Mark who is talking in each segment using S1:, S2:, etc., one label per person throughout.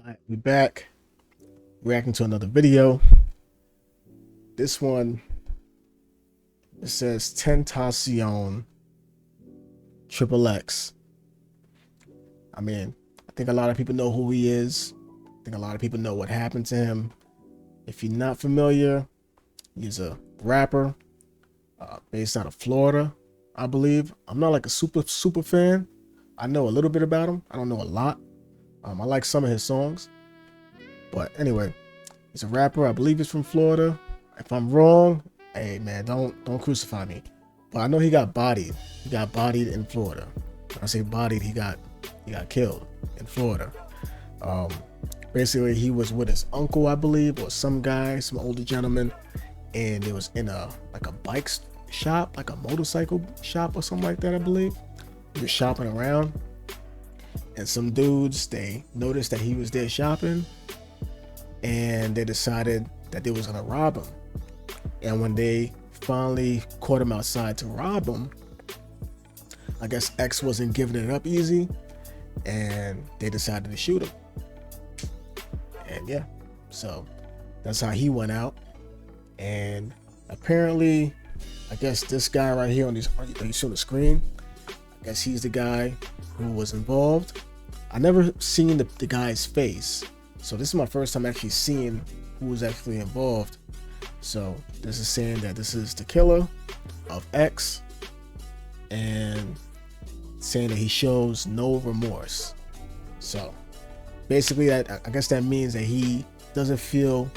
S1: Alright, we back reacting to another video. This one, it says Tentacion XXX. I mean, I think a lot of people know who he is. I think a lot of people know what happened to him. If you're not familiar, he's a rapper based out of Florida, I believe. I'm not like a super fan. I know a little bit about him. I don't know a lot. I like some of his songs, but anyway, he's a rapper. I believe he's from Florida. If I'm wrong, hey man, don't crucify me. But I know he got bodied. He got bodied in Florida. When I say bodied, he got killed in Florida. Basically, he was with his uncle, I believe, or some guy, some older gentleman, and it was in a bike shop, like a motorcycle shop or something like that, I believe. He was shopping around. And some dudes, they noticed that he was there shopping, and they decided that they was gonna rob him. And when they finally caught him outside to rob him, I guess X wasn't giving it up easy, and they decided to shoot him. And yeah, so that's how he went out. And apparently, I guess this guy right here on you see on the screen, I guess he's the guy who was involved. I never seen the guy's face, so this is my first time actually seeing who was actually involved. So this is saying that this is the killer of X, and saying that he shows no remorse. So basically, I guess that means that he doesn't feel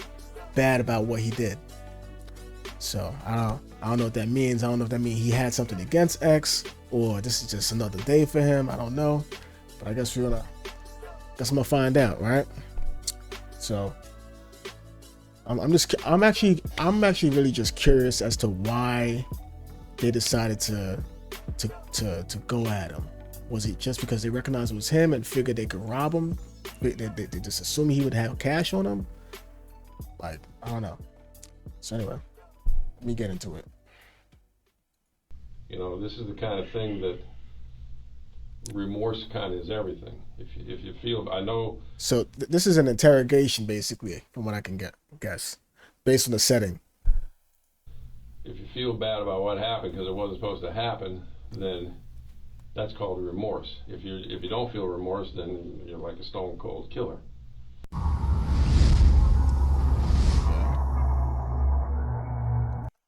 S1: bad about what he did. So I don't know what that means. I don't know if that means he had something against X, or this is just another day for him. I don't know, but I guess I'm gonna find out, right? So I'm actually really just curious as to why they decided to go at him. Was it just because they recognized it was him and figured they could rob him? They just assumed he would have cash on him? Like, I don't know. So anyway, let me get into it.
S2: You know, this is the kind of thing that remorse kind of is everything. If you feel, I know.
S1: So this is an interrogation, basically, from what I can guess, based on the setting.
S2: If you feel bad about what happened because it wasn't supposed to happen, then that's called remorse. If you don't feel remorse, then you're like a stone cold killer.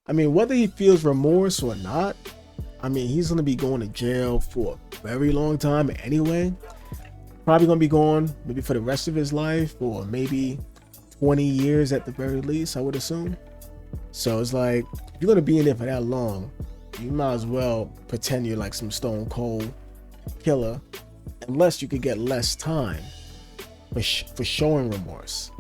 S1: I mean, whether he feels remorse or not, I mean, he's gonna be going to jail for a very long time anyway. Probably gonna be gone maybe for the rest of his life, or maybe 20 years at the very least, I would assume. So it's like, if you're gonna be in there for that long, you might as well pretend you're like some stone cold killer, unless you could get less time for showing remorse.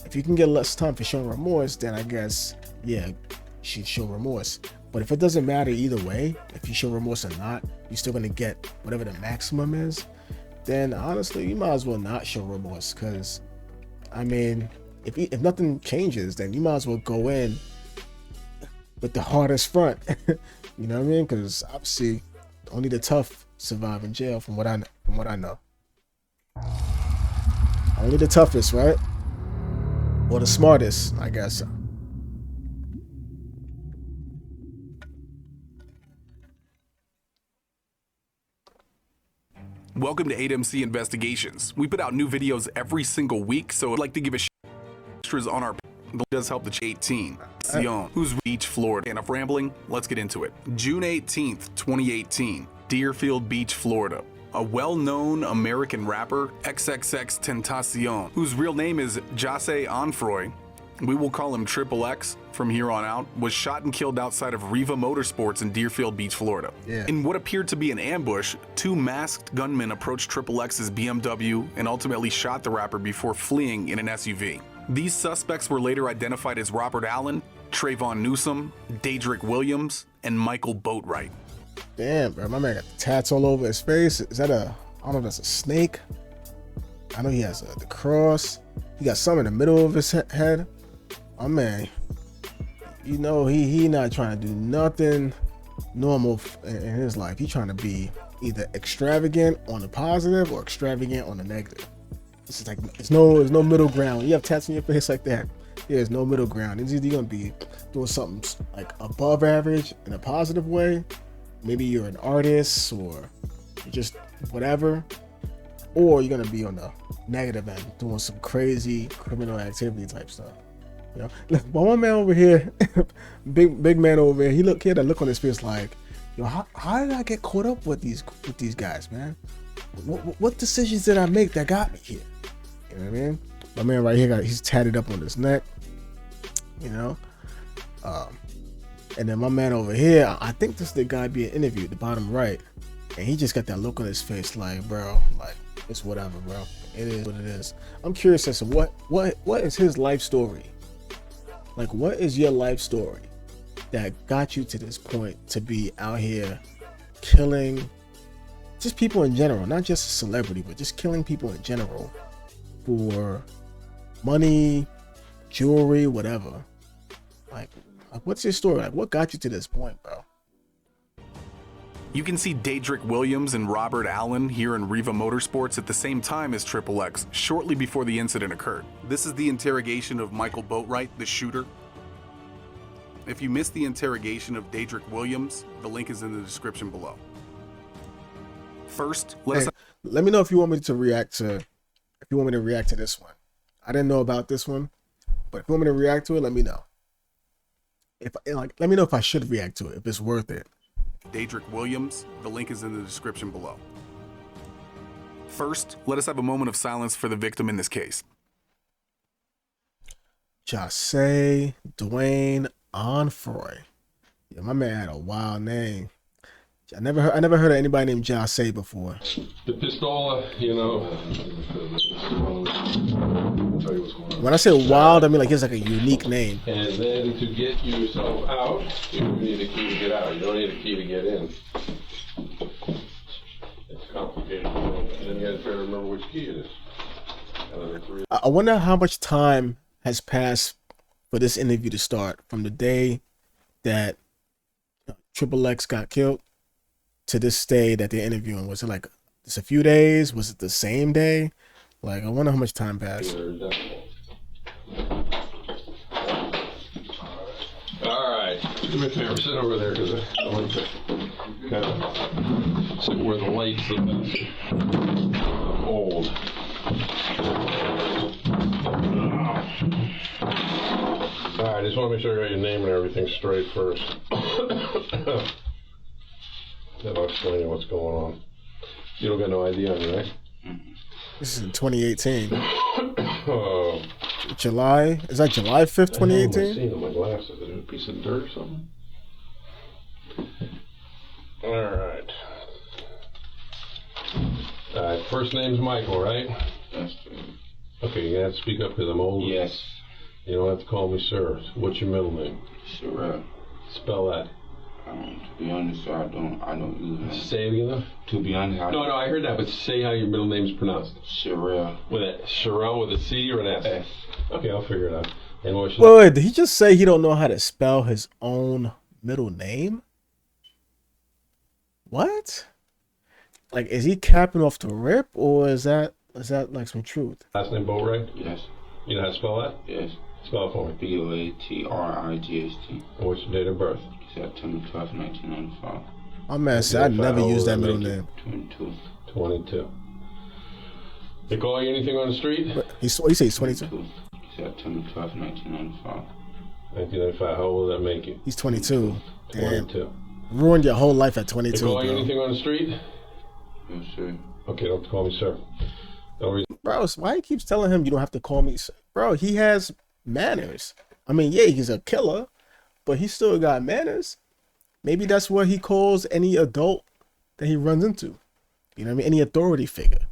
S1: If you can get less time for showing remorse, then I guess, yeah, you should show remorse. But if it doesn't matter either way, if you show remorse or not, you're still gonna get whatever the maximum is, then honestly, you might as well not show remorse. Because, I mean, if nothing changes, then you might as well go in with the hardest front. You know what I mean? Because obviously, only the tough survive in jail, from what I know. Only the toughest, right? Or the smartest, I guess.
S3: Welcome to 8MC Investigations. We put out new videos every single week, so I'd like to give a extras on our does help the 18 Sion, who's Beach, Florida. Enough rambling, let's get into it. June 18th, 2018, Deerfield Beach, Florida. A well-known American rapper, XXXTentacion, whose real name is Jahseh Onfroy, we will call him XXX from here on out, was shot and killed outside of Reva Motorsports in Deerfield Beach, Florida.
S1: Yeah.
S3: In what appeared to be an ambush, two masked gunmen approached XXX's BMW and ultimately shot the rapper before fleeing in an SUV. These suspects were later identified as Robert Allen, Trayvon Newsome, Dedrick Williams, and Michael Boatwright.
S1: Damn, bro, my man got tats all over his face. Is that I don't know if that's a snake. I know he has the cross. He got some in the middle of his head. Oh man, you know he not trying to do nothing normal in his life. He trying to be either extravagant on the positive or extravagant on the negative. It's just like there's no middle ground. You have tats on your face like that. There's no middle ground. It's either gonna be doing something like above average in a positive way. Maybe you're an artist or just whatever, or you're gonna be on the negative end doing some crazy criminal activity type stuff. You know, look, one man over here, big man over here. He had a look on his face like, yo, how did I get caught up with these guys, man? What decisions did I make that got me here? You know what I mean? My man right here he's tatted up on his neck. You know, and then my man over here, I think this is the guy being interviewed, the bottom right, and he just got that look on his face like, bro, like it's whatever, bro. It is what it is. I'm curious as to what is his life story? Like, what is your life story that got you to this point to be out here killing just people in general, not just a celebrity, but just killing people in general for money, jewelry, whatever. Like what's your story? Like, what got you to this point, bro?
S3: You can see Dedrick Williams and Robert Allen here in Reva Motorsports at the same time as XXX, shortly before the incident occurred. This is the interrogation of Michael Boatwright, the shooter. If you missed the interrogation of Dedrick Williams, the link is in the description below. First,
S1: let me know if you want me to react to this one. I didn't know about this one, but if you want me to react to it, let me know. Let me know if I should react to it, if it's worth it.
S3: Dedrick Williams, the link is in the description below. First, let us have a moment of silence for the victim in this case.
S1: Jahseh Onfroy. Yeah, my man had a wild name. I never heard of anybody named Jahseh before.
S2: The pistola, you know.
S1: When I say wild, I mean like it's like a unique name.
S2: And then to get yourself out, you need a key to get out. You don't need a key to get in. It's complicated. And then you have to remember which key it is.
S1: I wonder how much time has passed for this interview to start from the day that XXX got killed to this day that they're interviewing. Was it like just a few days? Was it the same day? Like, I wonder how much time passed.
S2: Alright, do me a favor, sit over there because I want to kind of sit where the light's the best. I'm old. Alright, I just want to make sure I got your name and everything straight first. Then I'll explain you what's going on. You don't got no ID on you, right?
S1: This is in 2018. July? Is that July 5th, 2018?
S2: I seen on my glasses. Is it a piece of dirt or something? Alright. Alright, first name's Michael, right?
S4: Yes.
S2: Okay, you have to speak up because I'm old.
S4: Yes.
S2: You don't have to call me sir. What's your middle name?
S4: Sherelle.
S2: Spell that.
S4: To be honest, sir, I don't use it.
S2: Say it again though?
S4: To be honest,
S2: No, I heard that, but say how your middle name's pronounced.
S4: Sherelle.
S2: With a Sherelle with a C or an S?
S4: S.
S2: Okay, I'll figure it out. And what's
S1: Wait, did he just say he don't know how to spell his own middle name? What? Like, is he capping off the rip, or is that like some truth?
S2: Last name Boatwright?
S4: Yes.
S2: You know how to spell that?
S4: Yes.
S2: Spell it for me.
S4: B-O-A-T-R-I-G-H-T.
S2: And what's your date of birth?
S4: September 12th, 1995.
S1: My man said I never used that middle name.
S4: 22.
S2: 22. They call you anything on the street?
S1: He said he's 22.
S4: September 12th, 1995.
S2: 1995. How old does that make you?
S1: He's 22.
S2: 22.
S1: Ruined your whole life at
S2: They
S1: 22,
S2: call you
S1: bro.
S2: anything on the street?
S4: Yes, sir.
S2: Okay, don't call me sir. No reason.
S1: Bro, so why he keeps telling him you don't have to call me sir? Bro, he has manners. I mean, yeah, he's a killer, but he still got manners. Maybe that's what he calls any adult that he runs into. You know what I mean? Any authority figure.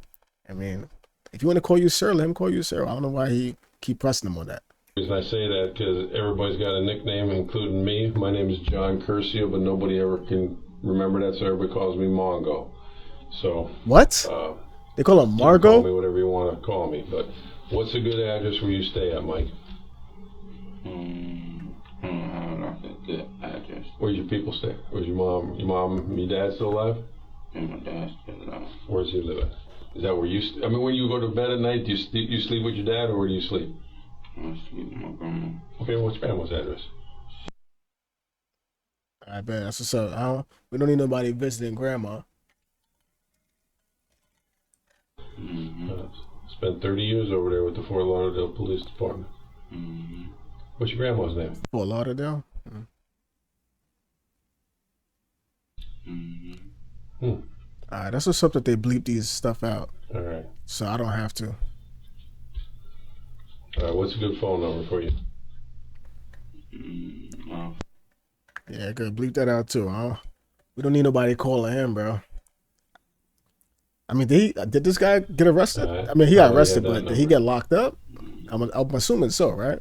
S1: I mean, if you want to call you sir, let him call you sir. I don't know why he keep pressing him on that.
S2: The reason I say that because everybody's got a nickname, including me. My name is John Curcio, but nobody ever can remember that, so everybody calls me Mongo. So
S1: What? They call him
S2: you can
S1: Margot?
S2: call me whatever you want to call me, but what's a good address where you stay at, Mike?
S4: I don't know if it's a good address.
S2: Where's your people stay? Where's your mom? Your dad still alive?
S4: And my dad's still alive.
S2: Where's he live at? Is that where you? I mean, when you go to bed at night, do you sleep with your dad, or where do you sleep?
S4: I sleep with my grandma.
S2: Okay, what's grandma's address?
S1: I bet that's what's up. We don't need nobody visiting grandma.
S2: Spent 30 years over there with the Fort Lauderdale Police Department. What's your grandma's name?
S1: Fort Lauderdale. All right, that's what's up that they bleep these stuff out.
S2: All right.
S1: So I don't have to.
S2: All right, what's a good phone number for you?
S1: Yeah, good. Bleep that out too, huh? We don't need nobody calling him, bro. I mean, did this guy get arrested? I mean, he got arrested, but did he get locked up? I'm assuming so, right?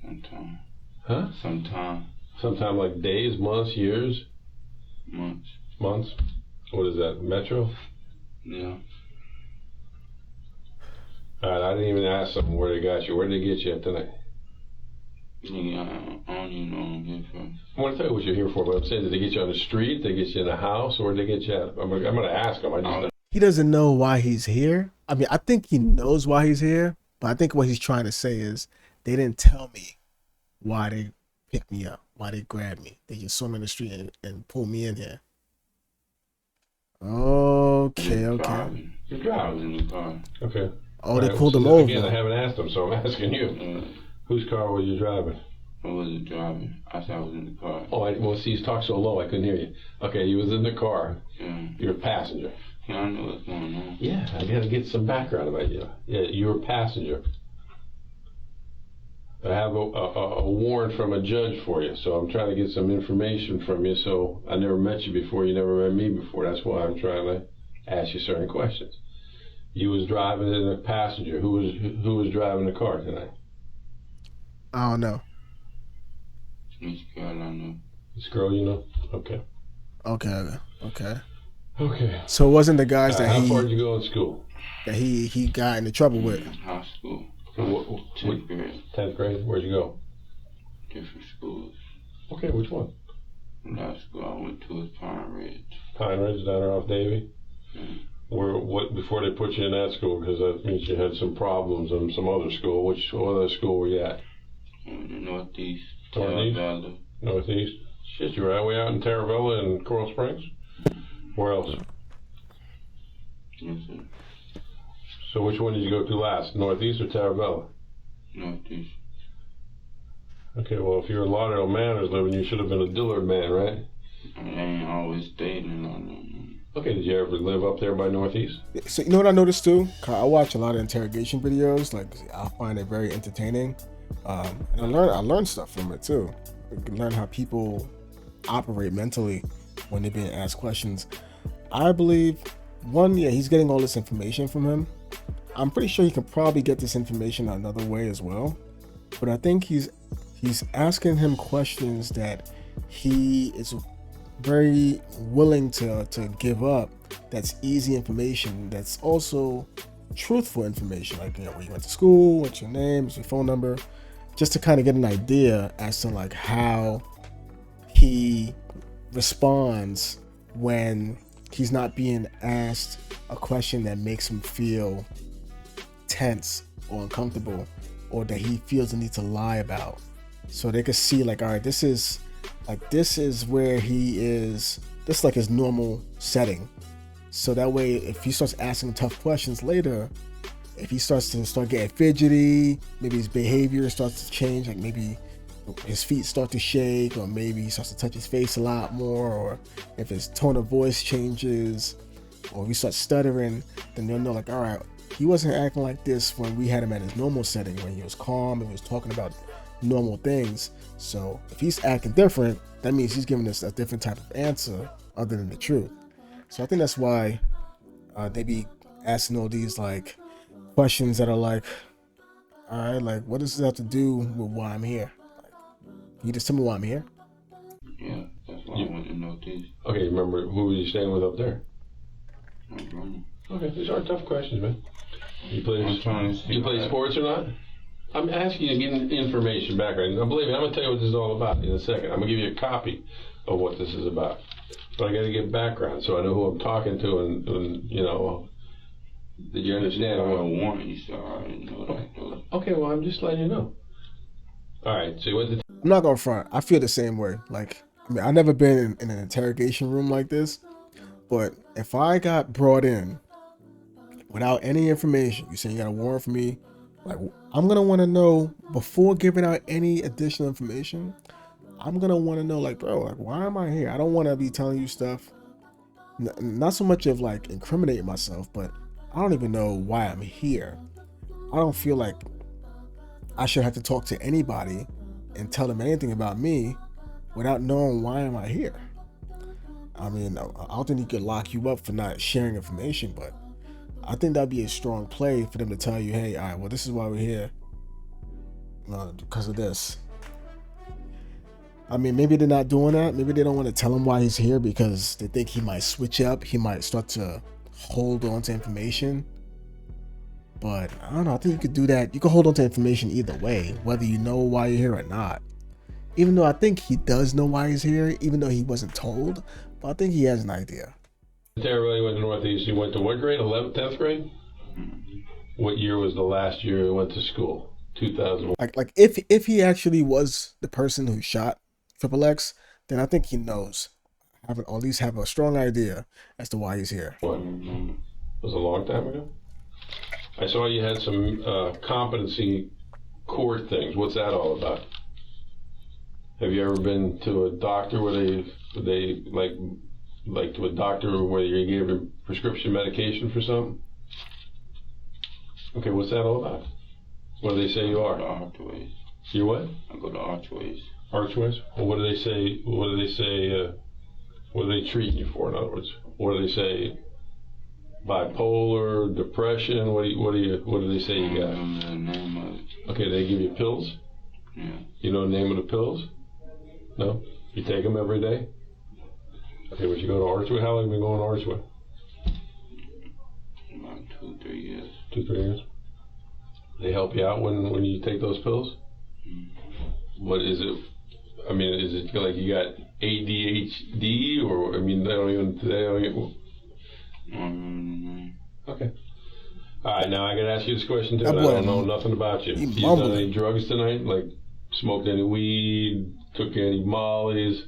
S4: Sometime.
S2: Huh?
S4: Sometime.
S2: Sometime like days, months, years?
S4: Months.
S2: Months? What is that, Metro?
S4: Yeah.
S2: All right, I didn't even ask them where they got you. Where did they get you at tonight?
S4: Nigga, I don't even know what I'm here for.
S2: I want to tell you what you're here for, but I'm saying, did they get you on the street? Did they get you in the house? Or did they get you at? I'm going to ask him.
S1: He doesn't know why he's here. I mean, I think he knows why he's here, but I think what he's trying to say is they didn't tell me why they picked me up, why they grabbed me. They just saw me in the street and pulled me in here. Okay.
S2: You're driving
S4: in the car.
S2: Okay.
S1: Oh, they pulled him over.
S2: Again, I haven't asked him, so I'm asking you. Whose car were you driving?
S4: I wasn't driving. I said I was in the car.
S2: Oh, well, see, you talked so low, I couldn't hear you. Okay, you was in the car.
S4: Yeah.
S2: You're a passenger.
S4: Yeah, I know what's going on.
S2: Yeah, I got to get some background about you. Yeah, you're a passenger. I have a warrant from a judge for you, so I'm trying to get some information from you. So I never met you before. You never met me before. That's why I'm trying to ask you certain questions. You was driving in a passenger. Who was driving the car tonight?
S1: I don't know.
S4: This girl I know.
S2: This girl you know? Okay. Okay.
S1: So it wasn't the guys that
S2: how far did you go in school?
S1: That he got into trouble with.
S4: High school.
S2: 10th grade. 10th grade? Where'd you go?
S4: Different schools.
S2: Okay, which one?
S4: Last school I went to was Pine Ridge.
S2: Pine Ridge down there off Davie? What before they put you in that school, because that means you had some problems in some other school. Which other school were you at?
S4: In the Northeast.
S2: Northeast? Northeast? Shit, you were all the way out in Taravella and Coral Springs? Where else?
S4: Yes, sir.
S2: So which one did you go to last, Northeast or Taravella?
S4: Northeast.
S2: Okay, well, if you're a Lauderdale Manors living, you should have been a Dillard man, right?
S4: I ain't always stayed in Lauderdale.
S2: Okay, did you ever live up there by Northeast?
S1: So you know what I noticed too? I watch a lot of interrogation videos. Like I find it very entertaining, and I learn stuff from it too. I can learn how people operate mentally when they're being asked questions. I believe he's getting all this information from him. I'm pretty sure he can probably get this information another way as well. But I think he's asking him questions that he is very willing to give up. That's easy information. That's also truthful information. Like, where you went to school, what's your name, what's your phone number, just to kind of get an idea as to like how he responds when he's not being asked a question that makes him feel tense or uncomfortable, or that he feels the need to lie about. So they could see like, all right, this is where he is. This is like his normal setting. So that way, if he starts asking tough questions later, if he starts getting fidgety, maybe his behavior starts to change, like maybe his feet start to shake, or maybe he starts to touch his face a lot more, or if his tone of voice changes, or if he starts stuttering, then they'll know like, all right, he wasn't acting like this when we had him at his normal setting, when he was calm and he was talking about normal things. So if he's acting different, that means he's giving us a different type of answer other than the truth. So I think that's why they be asking all these like questions that are like, all right, like, what does this have to do with why I'm here? Like, can you just tell me why I'm here?
S4: Yeah, that's why I went to Northeast.
S2: Okay, remember who were you staying with up there?
S4: My grandma.
S2: Okay, these are tough questions, man. You play sports or not? I'm asking you to get information back right now. Believe me, I'm going to tell you what this is all about in a second. I'm going to give you a copy of what this is about. But I got to get background so I know who I'm talking to, and you know, that you understand.
S4: I want you, so I didn't know that.
S2: Okay, well, I'm just letting you know. All right, so you went to.
S1: I'm not gonna front. I feel the same way. Like, I mean, I've never been in an interrogation room like this, but if I got brought in without any information, you say you got a warrant for me, like, I'm gonna want to know before giving out any additional information. I'm gonna want to know, like, bro, like, why am I here? I don't want to be telling you stuff. Not so much of like incriminating myself, but I don't even know why I'm here. I don't feel like I should have to talk to anybody and tell them anything about me without knowing why am I here. I mean, I don't think he could lock you up for not sharing information, but I think that'd be a strong play for them to tell you, hey, all right, well, this is why we're here, because of this. I mean, maybe they're not doing that. Maybe they don't want to tell him why he's here because they think he might switch up. He might start to hold on to information. But I don't know. I think you could do that. You can hold on to information either way, whether you know why you're here or not. Even though I think he does know why he's here, even though he wasn't told. But I think he has an idea.
S2: Everybody went to Northeast. You went to what grade? 11th, 10th grade? What year was the last year you went to school? 2001.
S1: Like if he actually was the person who shot XXX, then I think he knows, or at least have a strong idea as to why he's here.
S2: What? Was a long time ago? I saw you had some competency court things. What's that all about? Have you ever been to a doctor where they like to a doctor where you gave him prescription medication for something? Okay, what's that all about? What do they say you are?
S4: Archways.
S2: You what?
S4: I go to Archways.
S2: Archways? Well, what do they say? What do they say? What are they treating you for? In other words, what do they say? Bipolar, depression. What do they say you got?
S4: I don't know the name of it.
S2: Okay, they give you pills.
S4: Yeah.
S2: You know the name of the pills? No. You take them every day. Okay, would you go to Archway? How long have you been going to Archway?
S4: About 2-3 years.
S2: 2-3 years. They help you out when you take those pills? What is it? I mean, is it like you got ADHD or, I mean, they don't even. Okay. All right, now I got to ask you this question too. I don't know nothing about you. You done any drugs tonight? Like smoked any weed? Took any mollies?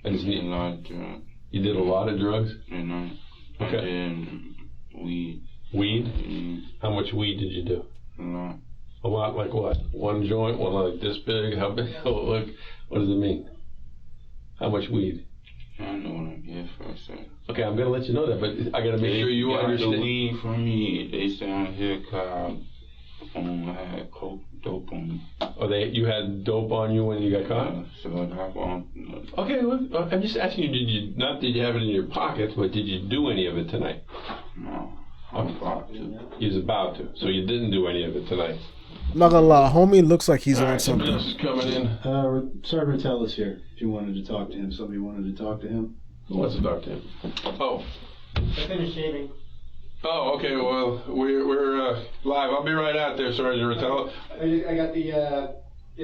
S4: I did a lot of drugs.
S2: You did a lot of drugs?
S4: And
S2: okay.
S4: I did weed.
S2: Weed?
S4: Mm-hmm.
S2: How much weed did you do?
S4: A lot.
S2: A lot, like what? One joint? One like this big? How big? Look, what does it mean? How much weed?
S4: I know what I'm here for, sir.
S2: Okay, I'm gonna let you know that, but I gotta make sure you understand.
S4: The weed from me, they say I'm here cause I had coke, dope on me.
S2: Oh, you had dope on you when you got caught?
S4: So I have on.
S2: Okay, well, I'm just asking you, not did you have it in your pockets, but did you do any of it tonight?
S4: No, I'm about to.
S2: You was about to, so you didn't do any of it tonight.
S1: I'm not gonna lie, homie looks like he's on
S2: Somebody
S1: something.
S2: else is coming in.
S5: Sergeant is here. If you wanted to talk to him, somebody wanted to talk to him.
S2: Who wants to talk to him? Oh.
S6: I finished shaving.
S2: Oh, okay. Well, we're live. I'll be right out there, Sergeant Rattel.
S6: I got the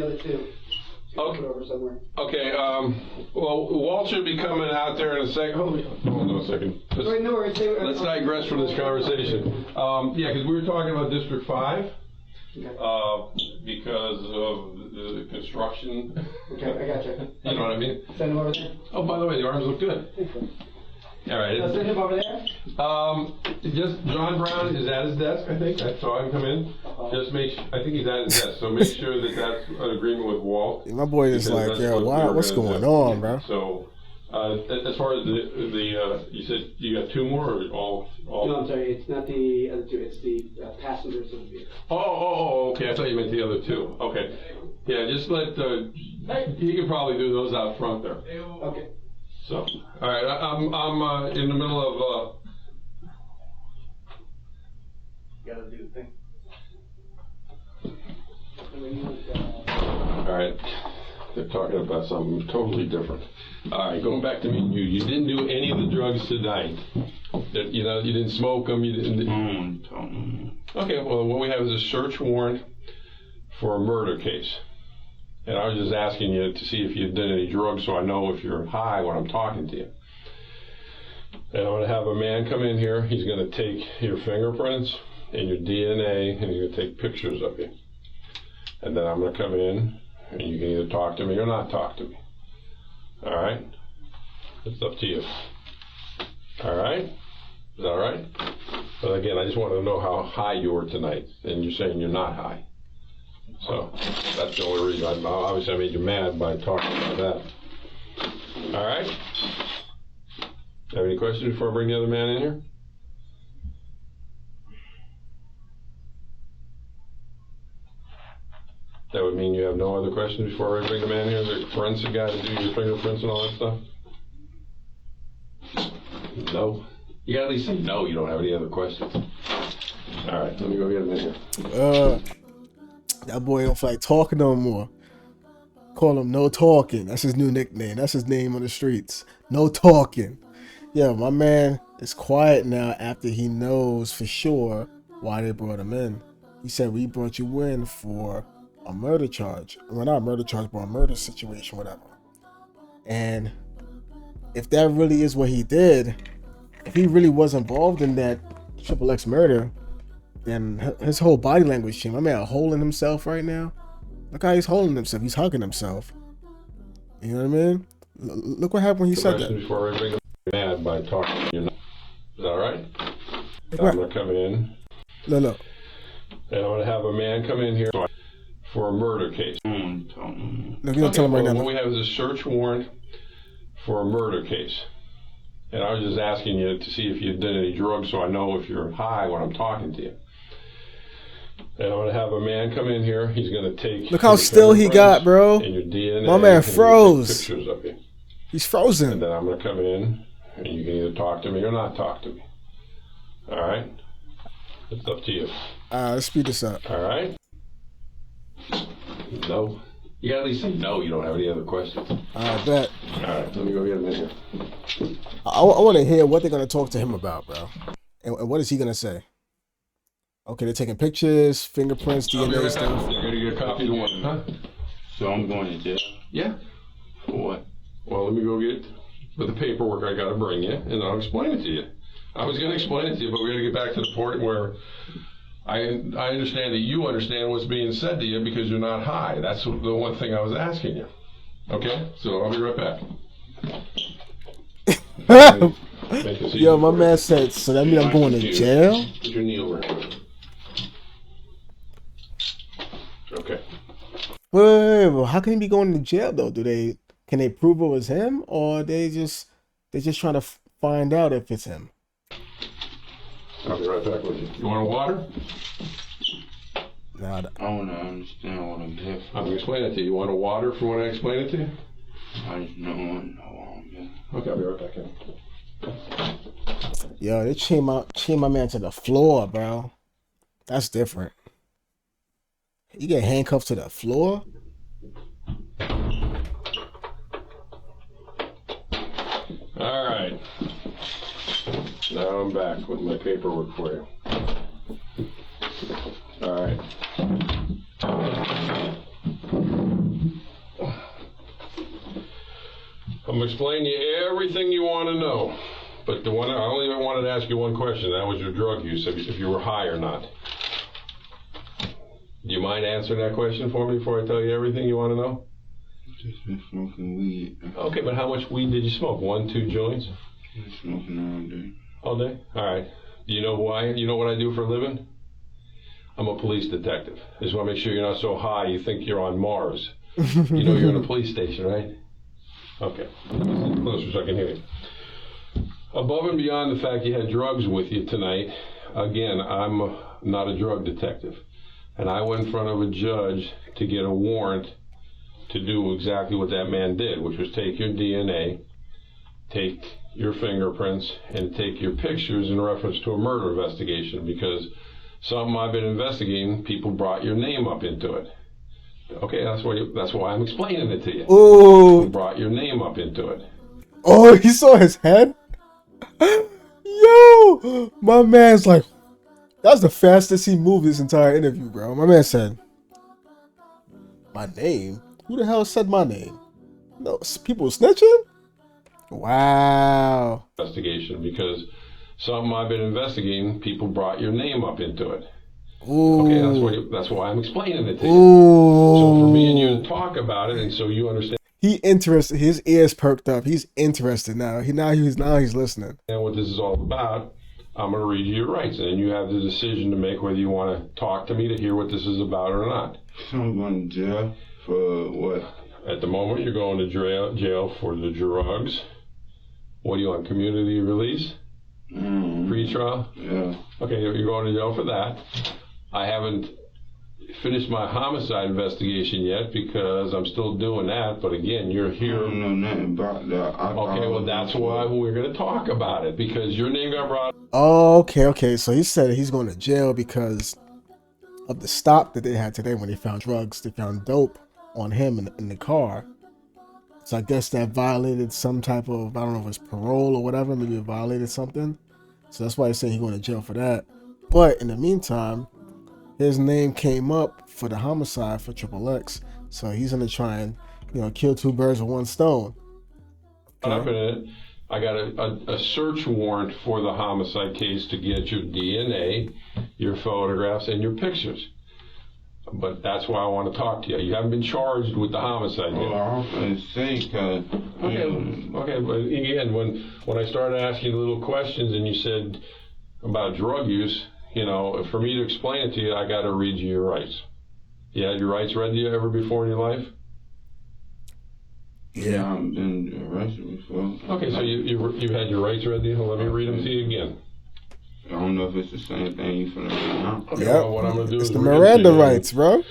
S6: other two.
S2: Okay.
S6: Put over somewhere.
S2: Okay. Well, Walt should be coming out there in a second. Hold on a second. Let's digress from this conversation. Yeah, because we were talking about District 5.
S6: Okay.
S2: Because of the construction.
S6: Okay, I gotcha.
S2: You know what I mean?
S6: Send him over there.
S2: Oh, by the way, the arms look good. All right.
S6: Send him over there.
S2: Just John Brown is at his desk. I think I saw him come in. Just I think he's at his desk. So make sure that that's an agreement with Walt.
S1: My boy is like, yeah, what's going on, bro?
S2: So, as far as the you said you got two more or all?
S6: No, I'm sorry. It's not the other two. It's the passengers of the vehicle.
S2: Oh, okay. I thought you meant the other two. Okay. Yeah, just let he can probably do those out front there.
S6: Okay.
S2: So, all right. I'm in the middle of.
S6: Gotta do the thing.
S2: All right. They're talking about something totally different. All right, going back to me and you. You didn't do any of the drugs tonight. You know, you didn't smoke them. You didn't. Okay. Well, what we have is a search warrant for a murder case. And I was just asking you to see if you'd done any drugs so I know if you're high when I'm talking to you. And I'm going to have a man come in here. He's going to take your fingerprints and your DNA, and he's going to take pictures of you. And then I'm going to come in, and you can either talk to me or not talk to me. All right? It's up to you. All right? Is that all right? But again, I just wanted to know how high you were tonight, and you're saying you're not high. So that's the only reason. Obviously, I made you mad by talking about that. All right? Have any questions before I bring the other man in here? That would mean you have no other questions before I bring the man here? Is there a forensic guy to do your fingerprints and all that stuff? No. You gotta at least say no, you don't have any other questions. All right, let me go get him in here.
S1: That boy don't feel like talking no more. Call him No Talking. That's his new nickname. That's his name on the streets. No Talking. Yeah, my man is quiet now after he knows for sure why they brought him in. He said, we brought you in for a murder charge. Well, not a murder charge, but a murder situation, whatever. And if that really is what he did, if he really was involved in that XXX murder, then his whole body language changed. My man holding himself right now. Look how he's holding himself. He's hugging himself. You know what I mean? Look what happened when he said that.
S2: Before I bring him mad by talking to you. Is that all right? I'm going to come in.
S1: No.
S2: And I'm going to have a man come in here for a murder case.
S1: No, you don't tell him right now.
S2: What we have is a search warrant for a murder case. And I was just asking you to see if you'd done any drugs so I know if you're high when I'm talking to you. And I'm going to have a man come in here. He's going to take...
S1: Look how still he got, bro.
S2: And your DNA.
S1: My man froze.
S2: Pictures of you.
S1: He's frozen.
S2: And then I'm going to come in, and you can either talk to me or not talk to me. All right? It's up to you.
S1: Let's speed this up.
S2: All right? No. You got to at least say no. You don't have any other questions.
S1: I bet.
S2: All right. Let me go get him in here.
S1: I want to hear what they're going to talk to him about, bro. And what is he going to say? Okay, they're taking pictures, fingerprints, DNA stuff.
S2: You're going to get a copy of the one, huh?
S4: So I'm going to jail?
S2: Yeah.
S4: For what?
S2: Well, let me go get the paperwork I got to bring you, and I'll explain it to you. I was going to explain it to you, but we got to get back to the point where I understand that you understand what's being said to you because you're not high. That's the one thing I was asking you. Okay? So I'll be right back.
S1: Yo, my man said, so that means I'm going to jail?
S2: Put your knee over here. Okay.
S1: Wait, well, how can he be going to jail though? Can they prove it was him, or they're just trying to find out if it's him?
S2: I'll be right back with you. You want a water?
S1: Nah,
S4: I want to understand what I'm here for.
S2: I'm gonna explain it to you. You want a water from when I explain it to you?
S4: I just don't want to know what I'm here.
S2: Okay, I'll be right back in.
S1: Yo, they chain my man to the floor, bro. That's different. You get handcuffed to the floor?
S2: All right. Now I'm back with my paperwork for you. All right. I'm explaining to you everything you want to know. But I only wanted to ask you one question. That was your drug use, if you were high or not. Do you mind answering that question for me before I tell you everything you want to know?
S4: Just been smoking weed.
S2: Okay, but how much weed did you smoke? 1, 2 joints?
S4: Been smoking all day.
S2: All day? All right. Do you know who I am? You know what I do for a living? I'm a police detective. I just want to make sure you're not so high you think you're on Mars. You know you're in a police station, right? Okay. Closer so I can hear you. Above and beyond the fact you had drugs with you tonight, again, I'm not a drug detective. And I went in front of a judge to get a warrant to do exactly what that man did, which was take your DNA, take your fingerprints, and take your pictures in reference to a murder investigation, because something I've been investigating, people brought your name up into it. Okay, that's why I'm explaining it to you.
S1: Oh,
S2: People brought your name up into it.
S1: Oh, you saw his head? Yo, my man's like, that's the fastest he moved this entire interview, bro. My man said, my name? Who the hell said my name? No, people snitching? Wow.
S2: Investigation, because something I've been investigating, people brought your name up into it.
S1: Ooh.
S2: Okay, that's why I'm explaining it to you.
S1: Ooh.
S2: So for me and you to talk about it, and so you understand.
S1: He interested. His ears perked up. He's interested now. He's listening.
S2: And what this is all about, I'm going to read you your rights, and then you have the decision to make whether you want to talk to me to hear what this is about or not.
S4: So I'm going to jail for what?
S2: At the moment, you're going to jail for the drugs. What do you want, community release? Pre-trial?
S4: Yeah.
S2: Okay, you're going to jail for that. I haven't finished my homicide investigation yet because I'm still doing that, but again, you're here.
S4: I don't know nothing about that.
S2: Okay, well, that's why we're going to talk about it, because your name got brought up.
S1: Oh, okay. So he said he's going to jail because of the stop that they had today when they found drugs. They found dope on him in the car. So I guess that violated some type of, I don't know if it's parole or whatever. Maybe it violated something. So that's why he's saying he's going to jail for that. But in the meantime, his name came up for the homicide for XXX. So he's going to try and, kill two birds with one stone.
S2: Okay. I got a search warrant for the homicide case to get your DNA, your photographs, and your pictures. But that's why I want to talk to you. You haven't been charged with the homicide yet.
S4: Well, I was going to say, because...
S2: Okay, but again, when I started asking you little questions and you said about drug use, for me to explain it to you, I got to read you your rights. You had your rights read to you ever before in your life?
S4: Yeah, I've been arrested before.
S2: Okay, so you had your rights read to you? Let me read them to you again.
S4: I don't know if it's the same thing you finna read now.
S2: Okay, well, what I'm going to do
S1: it's
S2: is
S1: the Miranda rights, bro.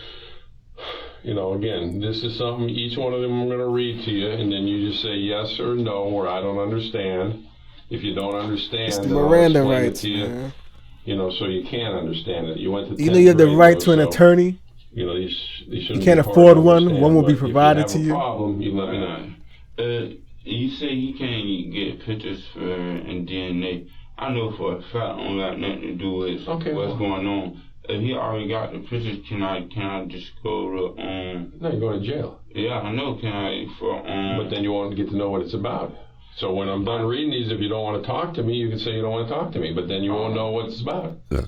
S2: Again, this is something, each one of them I'm going to read to you, and then you just say yes or no, or I don't understand. If you don't understand,
S1: it's the
S2: then
S1: Miranda
S2: I'll explain
S1: rights,
S2: it to you,
S1: man.
S2: So you can understand it. You went to 10th
S1: You have the
S2: grade,
S1: right to an attorney.
S2: You
S1: can't afford one. One will be provided to you.
S2: If you have a problem, you let me know.
S4: You say he can't get pictures and DNA. I know for a fact I don't got nothing to do with what's going on. If he already got the pictures, can I just go to
S2: No, you're going to jail.
S4: Yeah, I know. Can I
S2: But then you won't get to know what it's about. So when I'm done reading these, if you don't want to talk to me, you can say you don't want to talk to me. But then you won't know what it's about.
S1: Yeah.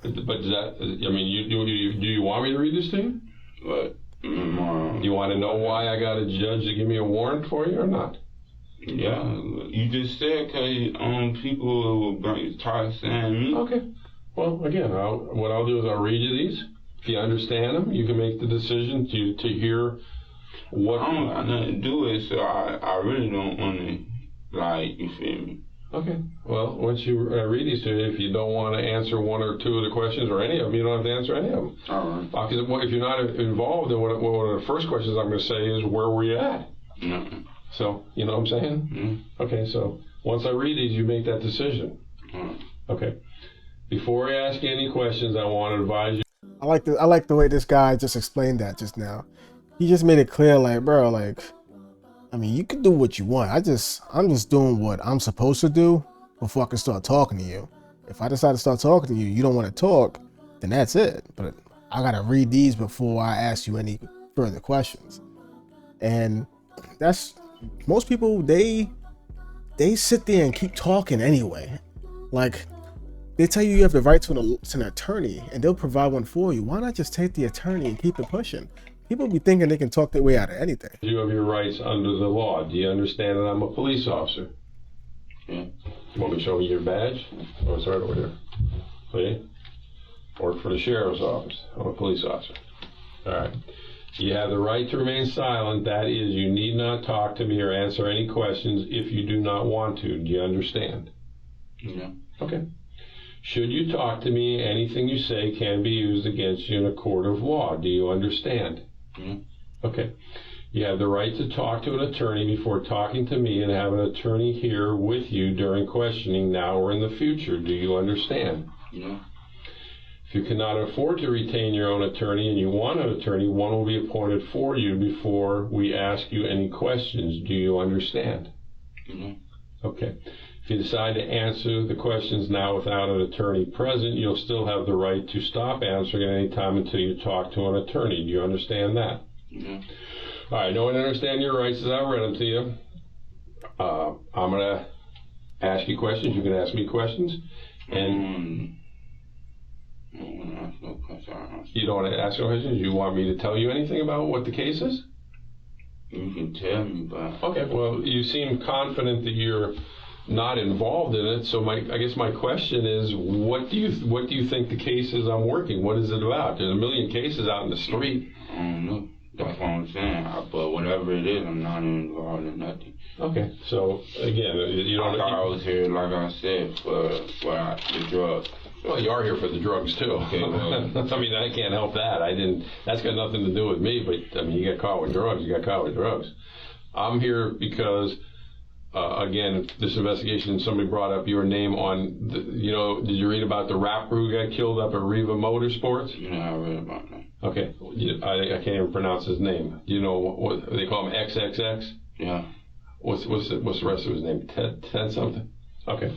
S2: But do you want me to read this to you?
S4: But
S2: do you want to know why I got a judge to give me a warrant for you or not?
S4: Yeah, you just said because people will try to send me.
S2: Okay. Well, again, what I'll do is I'll read you these. If you understand them, you can make the decision to hear what.
S4: I don't got nothing to do with it, so I really don't want to, you feel me?
S2: Okay. Well, once you read these, if you don't want to answer one or two of the questions or any of them, you don't have to answer any of them.
S4: All right.
S2: Because if you're not involved, then one of the first questions I'm going to say is, where were you at?
S4: No.
S2: So, you know what I'm saying?
S4: Mm-hmm.
S2: Okay, so once I read these, you make that decision. Okay. Before I ask you any questions, I want to advise you.
S1: I like the way this guy just explained that just now. He just made it clear, bro, you can do what you want. I'm just doing what I'm supposed to do before I can start talking to you. If I decide to start talking to you, you don't want to talk, then that's it. But I gotta read these before I ask you any further questions. And that's most people. They sit there and keep talking anyway. They tell you have the right to an attorney, and they'll provide one for you. Why not just take the attorney and keep it pushing? People be thinking they can talk their way out of anything.
S2: You have your rights under the law. Do you understand that I'm a police officer?
S4: Yeah.
S2: You want me to show you your badge? Oh, it's right over here. See? Work for the sheriff's office. I'm a police officer. All right. You have the right to remain silent. That is, you need not talk to me or answer any questions if you do not want to. Do you understand?
S4: Yeah.
S2: Okay. Should you talk to me, anything you say can be used against you in a court of law. Do you understand?
S4: Yeah.
S2: Okay. You have the right to talk to an attorney before talking to me and have an attorney here with you during questioning now or in the future. Do you understand?
S4: Yeah.
S2: If you cannot afford to retain your own attorney and you want an attorney, one will be appointed for you before we ask you any questions. Do you understand?
S4: Yeah.
S2: Okay. If you decide to answer the questions now without an attorney present, you'll still have the right to stop answering at any time until you talk to an attorney. Do you understand that?
S4: Yeah.
S2: All right, no one understand your rights as I read them to you. I'm gonna ask you questions. You can ask me questions, and you don't want to ask no questions. You want me to tell you anything about what the case is?
S4: You can tell me, but
S2: okay. Well, you seem confident that you're not involved in it. So I guess my question is, what do you think the case is I'm working? What is it about? There's a million cases out in the street.
S4: I don't know. That's what I'm saying. But whatever it is, I'm not involved in nothing.
S2: Okay. So again, you don't.
S4: I was here, like I said, for the drugs.
S2: Well, you are here for the drugs too.
S4: Okay, well,
S2: I mean, I can't help that. That's got nothing to do with me. But I mean, you got caught with drugs. You got caught with drugs. I'm here because, again, this investigation. Somebody brought up your name on. Did you read about the rapper who got killed up at Reva Motorsports?
S4: Yeah, I read about that.
S2: Okay, I can't even pronounce his name. Do you know what they call him? XXX?
S4: Yeah.
S2: What's the rest of his name? Ted something? Okay.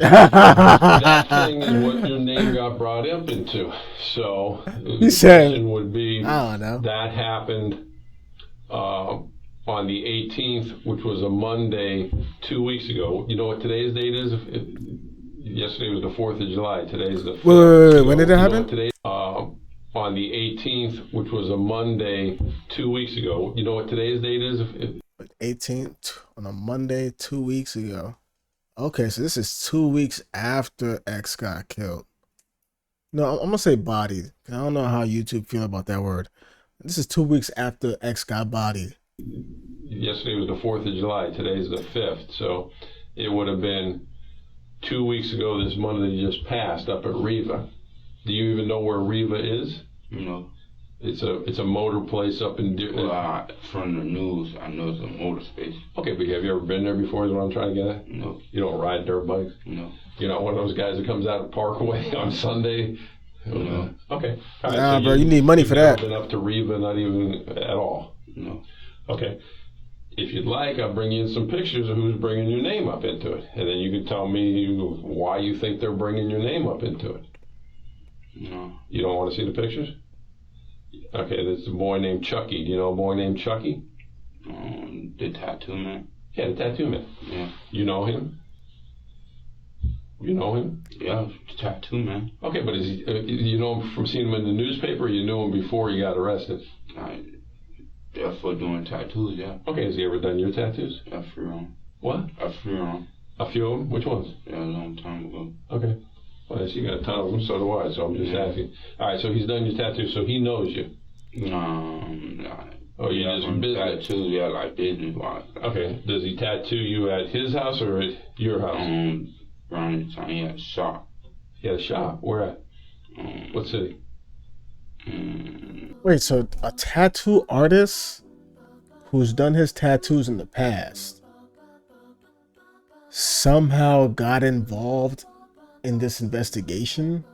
S2: That thing is what your name got brought up into. So the question would be,
S1: I don't know.
S2: That happened on the 18th, which was a Monday 2 weeks ago. You know what today's date is? Yesterday was the 4th of July. Today's the 5th.
S1: Wait. When did it happen?
S2: Today, on the 18th, which was a Monday 2 weeks ago. You know what today's date is?
S1: 18th on a Monday 2 weeks ago. Okay, so this is 2 weeks after X got killed. No, I'm gonna say bodied. I don't know how YouTube feel about that word. This is 2 weeks after X got bodied.
S2: Yesterday was the 4th of July. Today's the 5th. So it would have been 2 weeks ago this Monday just passed up at Reva. Do you even know where Reva is?
S4: No.
S2: It's a motor place up in Deerfield.
S4: Well, from the news, I know it's a motor space.
S2: Okay, but have you ever been there before is what I'm trying to get at?
S4: No.
S2: You don't ride dirt bikes?
S4: No.
S2: You're not one of those guys that comes out of Parkway on Sunday?
S4: No.
S2: Okay. All right,
S1: nah,
S2: so
S1: bro, you need money for that.
S2: You've been up to Reva, not even at all?
S4: No.
S2: Okay. If you'd like, I'll bring you in some pictures of who's bringing your name up into it. And then you can tell me why you think they're bringing your name up into it.
S4: No.
S2: You don't want to see the pictures? Okay, there's a boy named Chucky. Do you know a boy named Chucky?
S4: The tattoo man.
S2: Yeah, the tattoo man.
S4: Yeah.
S2: You know him? You know him?
S4: Yeah, the tattoo man.
S2: Okay, but is he? You know him from seeing him in the newspaper, or you knew him before he got arrested?
S4: Just for doing tattoos, yeah.
S2: Okay, has he ever done your tattoos?
S4: A few of them.
S2: What?
S4: A few of them.
S2: A few of them? Which ones?
S4: Yeah, a long time ago.
S2: Okay. Well, you got a ton of them, so do I, so I'm just asking. All right, so he's done your tattoos, so he knows you? Oh, you just business?
S4: Tattoos, yeah, like business-wise.
S2: Okay. Does he tattoo you at his house or at your house?
S4: Around the time he had a shop.
S2: He had a shop? Where at? What city?
S1: Wait, so a tattoo artist who's done his tattoos in the past somehow got involved in this investigation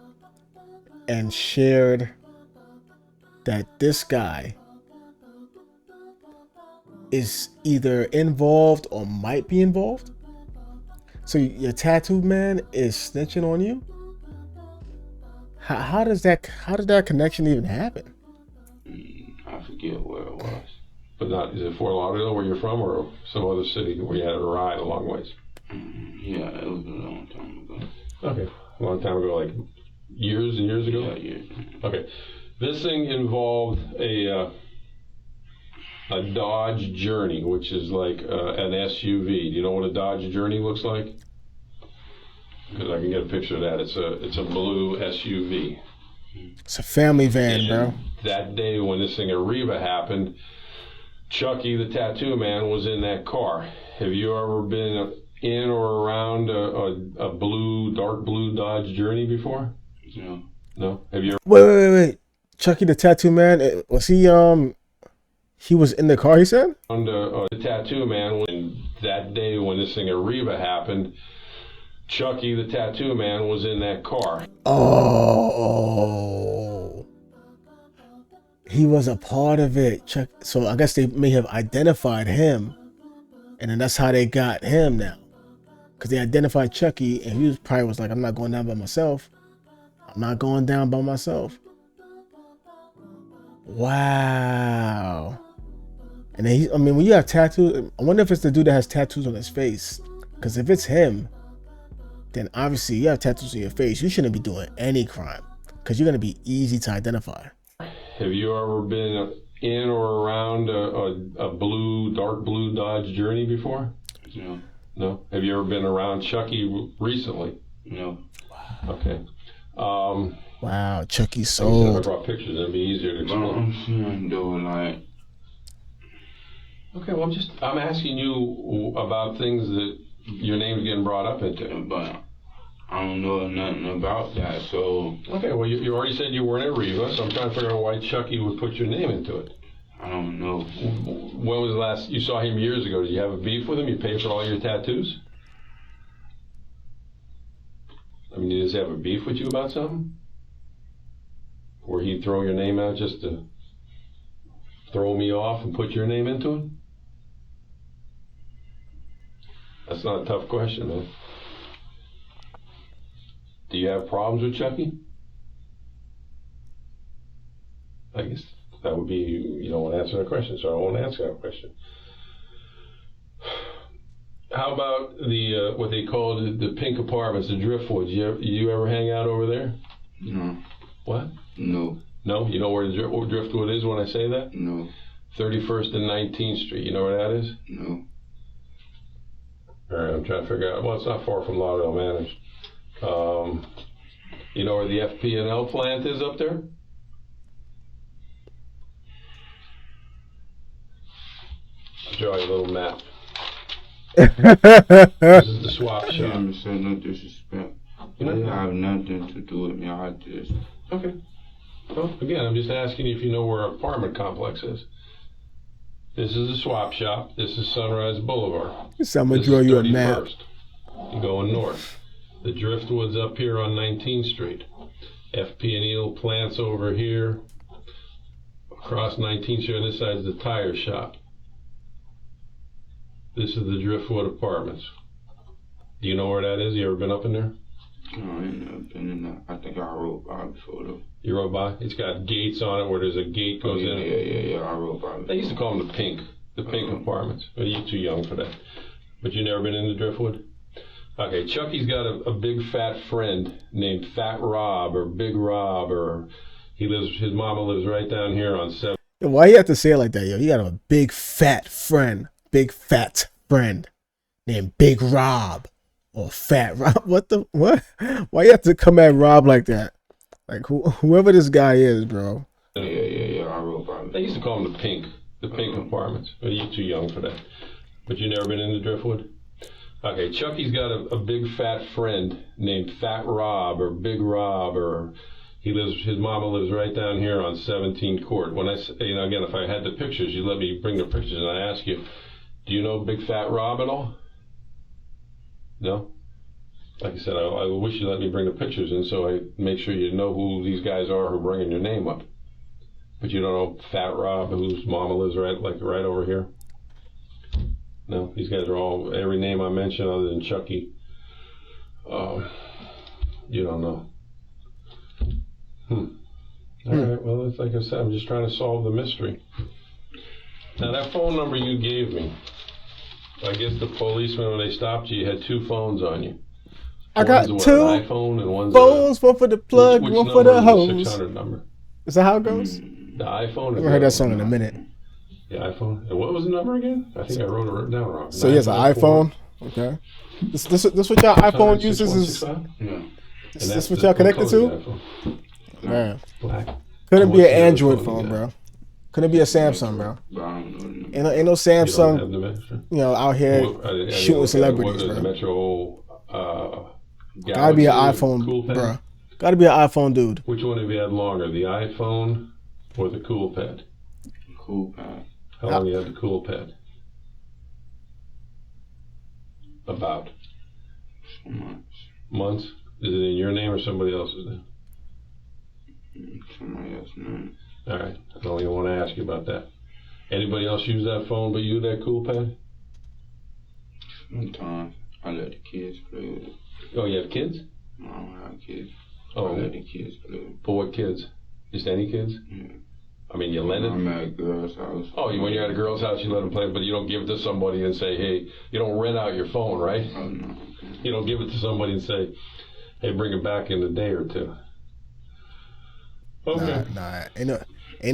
S1: and shared that this guy is either involved or might be involved. So your tattoo man is snitching on you? How did that connection even happen?
S4: I forget where it was.
S2: But not, is it Fort Lauderdale where you're from, or some other city where you had to ride a long ways?
S4: Yeah, it was a long time ago.
S2: Okay, a long time ago, like years and years ago?
S4: Yeah, years.
S2: Okay, this thing involved a Dodge Journey, which is like an SUV. Do you know what a Dodge Journey looks like? Because I can get a picture of that. It's a blue SUV.
S1: It's a family van, bro.
S2: That day when this thing at Reva happened, Chucky, the tattoo man, was in that car. Have you ever been in or around a dark blue Dodge Journey before?
S4: No.
S2: No? Have you ever?
S1: Wait. Chucky, the tattoo man, was he was in the car, he said?
S2: The tattoo man, that day when this thing at Reva happened, Chucky, the tattoo man, was in that car.
S1: Oh. He was a part of it. So I guess they may have identified him, and then that's how they got him now. Because they identified Chucky, and he probably was like, I'm not going down by myself. I'm not going down by myself. Wow. And then I mean, when you have tattoos, I wonder if it's the dude that has tattoos on his face. Because if it's him, then obviously you have tattoos on your face. You shouldn't be doing any crime because you're going to be easy to identify.
S2: Have you ever been in or around a dark blue Dodge Journey before?
S4: No.
S2: No? Have you ever been around Chucky recently?
S4: No.
S2: Okay.
S1: Wow, Chucky
S2: If I
S1: sold.
S2: brought pictures, it'd be easier to explain.
S4: I'm saying though, like.
S2: Okay, well, I'm asking you about things that your name's getting brought up into.
S4: But I don't know nothing about that, so.
S2: Okay, well, you already said you weren't at Reva, so I'm trying to figure out why Chucky would put your name into it.
S4: I don't know.
S2: When was the last you saw him? Years ago? Did you have a beef with him? You paid for all your tattoos? I mean, does he have a beef with you about something? Where he'd throw your name out just to throw me off and put your name into it? That's not a tough question, man. Do you have problems with Chucky? I guess that would be, you don't want to answer that question, so I won't answer that question. How about the what they call the pink apartments, the Driftwoods? You ever hang out over there?
S4: No.
S2: What?
S4: No.
S2: No? You know where the Driftwood is when I say that?
S4: No.
S2: 31st and 19th Street. You know where that is?
S4: No.
S2: All right, I'm trying to figure out. Well, it's not far from Lauderdale Manors. You know where the FP&L plant is up there? I'll draw you a little map. This is the swap
S4: I
S2: shop.
S4: understand no disrespect.
S2: You know?
S4: I have nothing to do with me. I just.
S2: Okay. Well, again, I'm just asking you if you know where an apartment complex is. This is the swap shop. This is Sunrise Boulevard.
S1: So I'm going to draw you a map.
S2: 31st. You're going north. The Driftwood's up here on 19th Street. FP&E plants over here. Across 19th Street, on this side is the tire shop. This is the Driftwood Apartments. Do you know where that is? You ever been up in there?
S4: No, I ain't never been in that. I think I rode by before though.
S2: You rode by? It's got gates on it where there's a gate goes in.
S4: Yeah, I rode by before.
S2: They used to call them the pink apartments. But you're too young for that. But you never been in the Driftwood? Okay, Chucky's got a big fat friend named Fat Rob or Big Rob, or his mama lives right down here on 7.
S1: Why you have to say it like that, yo? You got a big fat friend named Big Rob or Fat Rob. What? Why you have to come at Rob like that? Like whoever this guy is, bro.
S4: Yeah, I rode by.
S2: They used to call them the pink apartments. But you're too young for that. But you never been in the Driftwood? Okay, Chucky's got a big fat friend named Fat Rob or Big Rob, or his mama lives right down here on 17 Court. When I say, again, if I had the pictures, you let me bring the pictures, and I ask you, do you know Big Fat Rob at all? No? Like I said, I wish you let me bring the pictures in so I make sure you know who these guys are who are bringing your name up. But you don't know Fat Rob, whose mama lives right over here? No, these guys are all, every name I mentioned other than Chucky, you don't know. All right, well, it's like I said, I'm just trying to solve the mystery. Now, that phone number you gave me, I guess the policeman, when they stopped you, had two phones on you.
S1: I got
S2: one's
S1: two
S2: an iPhone and one's
S1: phones, one for the plug,
S2: which
S1: one for the hose.
S2: The 600 number.
S1: Is that how it goes?
S2: The iPhone.
S1: I haven't heard that song in a minute.
S2: The iPhone. And what was the number again? I think I wrote it down wrong.
S1: So he has an iPhone. Okay. This what y'all iPhone uses is.
S4: Yeah.
S1: This what y'all connected to? Man.
S2: Black.
S1: Couldn't be an Android phone, bro. Couldn't be a Samsung, bro. Ain't no Samsung, out here shooting celebrities, bro. Gotta be an iPhone, bro. Gotta be an iPhone dude.
S2: Which one have you had longer, the iPhone or the Cool Pad?
S4: Cool Pad.
S2: How long you had the Cool Pad? About?
S4: Months.
S2: Months? Is it in your name or somebody else's name?
S4: Somebody else's name.
S2: All right. I don't even want to ask you about that. Anybody else use that phone but you, that Cool Pad?
S4: Sometimes I let the kids play with it.
S2: Oh, you have kids?
S4: I don't have kids.
S2: Oh.
S4: I let the kids play with it.
S2: For what kids? Just any kids?
S4: Yeah.
S2: I mean, you lend it?
S4: I'm at a girl's house.
S2: Oh, when you're at a girl's house, you let them play, but you don't give it to somebody and say, hey, you don't rent out your phone, right?
S4: Oh, no.
S2: You don't give it to somebody and say, hey, bring it back in a day or two. Okay.
S1: Nah, ain't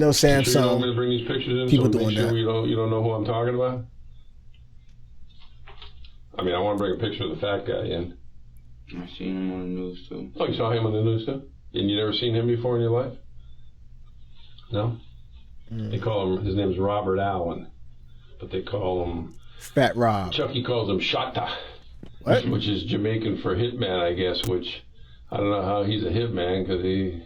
S1: no Samsung.
S2: Sure you don't want me to bring these pictures in
S1: people
S2: so
S1: doing
S2: make sure
S1: that.
S2: you don't know who I'm talking about? I mean, I want to bring a picture of the fat guy in.
S4: I seen him on the news too.
S2: Oh, you saw him on the news too? And you never seen him before in your life? No? They call him, his name's Robert Allen, but they call him
S1: Fat Rob.
S2: Chucky calls him Shatta,
S1: What?
S2: which is Jamaican for hitman, I guess, which I don't know how he's a hitman because he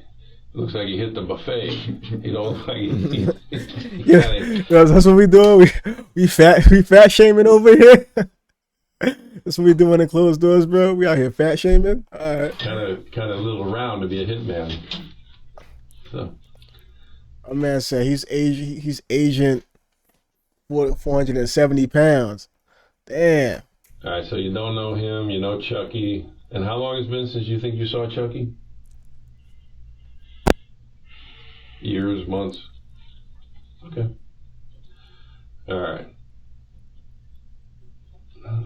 S2: looks like he hit the buffet. He don't look like he
S1: Yeah, that's what we doing. We fat shaming over here. That's what we doing in closed doors, bro. We out here fat shaming. All right.
S2: kind of a little round to be a hitman. So.
S1: A man said he's Agent 470 pounds. Damn.
S2: All right, so you don't know him, you know Chucky. And how long has it been since you think you saw Chucky? Years, months? Okay. All right.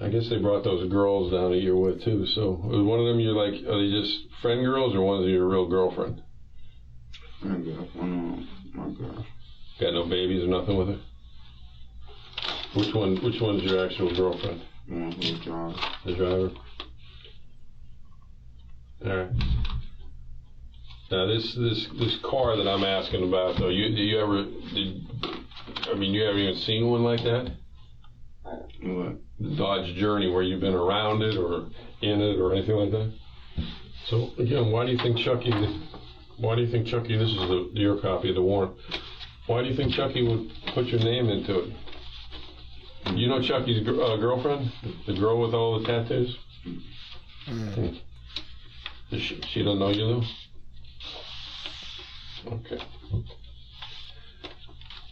S2: I guess they brought those girls down that you're with too. So was one of them you're like, are they just friend girls or one of them your real girlfriend?
S4: Friend girl. My girl.
S2: Got no babies or nothing with her? Which one's your actual girlfriend?
S4: The one who's driving.
S2: The driver? Alright. Now this car that I'm asking about though, you haven't even seen one like that?
S4: What?
S2: The Dodge Journey where you've been around it or in it or anything like that? So again, why do you think Chucky, this is your copy of the warrant, why do you think Chucky would put your name into it? You know Chucky's girlfriend? The girl with all the tattoos? She don't know you though? Okay.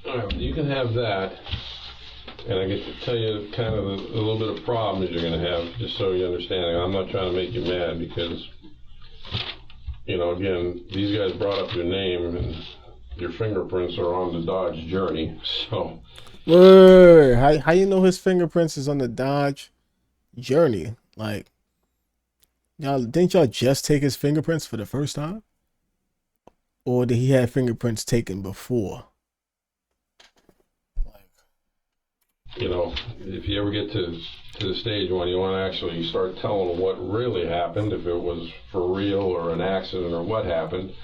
S2: Alright, you can have that. And I get to tell you kind of a little bit of problems you're going to have, just so you understand. I'm not trying to make you mad because, you know, again, these guys brought up your name and your fingerprints are on the Dodge Journey, so.
S1: Wait, how you know his fingerprints is on the Dodge Journey? Like, didn't y'all just take his fingerprints for the first time? Or did he have fingerprints taken before?
S2: You know, if you ever get to the stage when you want to actually start telling what really happened, if it was for real or an accident or what happened,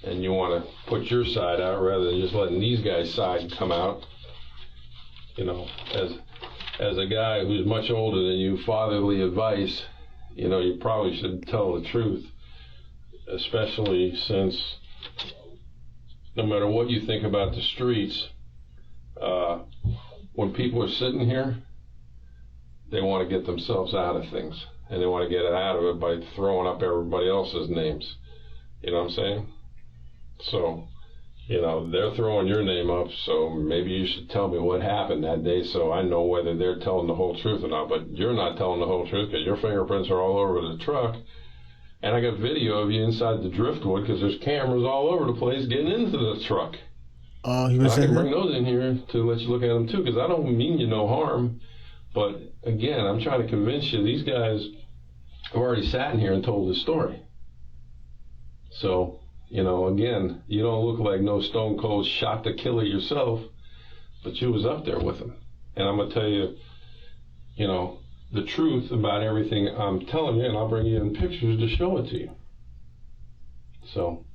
S2: and you want to put your side out rather than just letting these guys' side come out, you know, as a guy who's much older than you, fatherly advice, you know, you probably should tell the truth, especially since no matter what you think about the streets, when people are sitting here, they want to get themselves out of things, and they want to get out of it by throwing up everybody else's names. You know what I'm saying? So, you know, they're throwing your name up, so maybe you should tell me what happened that day so I know whether they're telling the whole truth or not. But you're not telling the whole truth because your fingerprints are all over the truck. And I got video of you inside the driftwood because there's cameras all over the place getting into the truck.
S1: Oh, he was
S2: I
S1: in
S2: can
S1: there?
S2: bring those in here to let you look at them too, because I don't mean you no harm. But again, I'm trying to convince you, these guys have already sat in here and told this story. So, you know, again, you don't look like no stone cold shot the killer yourself, but you was up there with him. And I'm going to tell you, you know, the truth about everything I'm telling you, and I'll bring you in pictures to show it to you. So,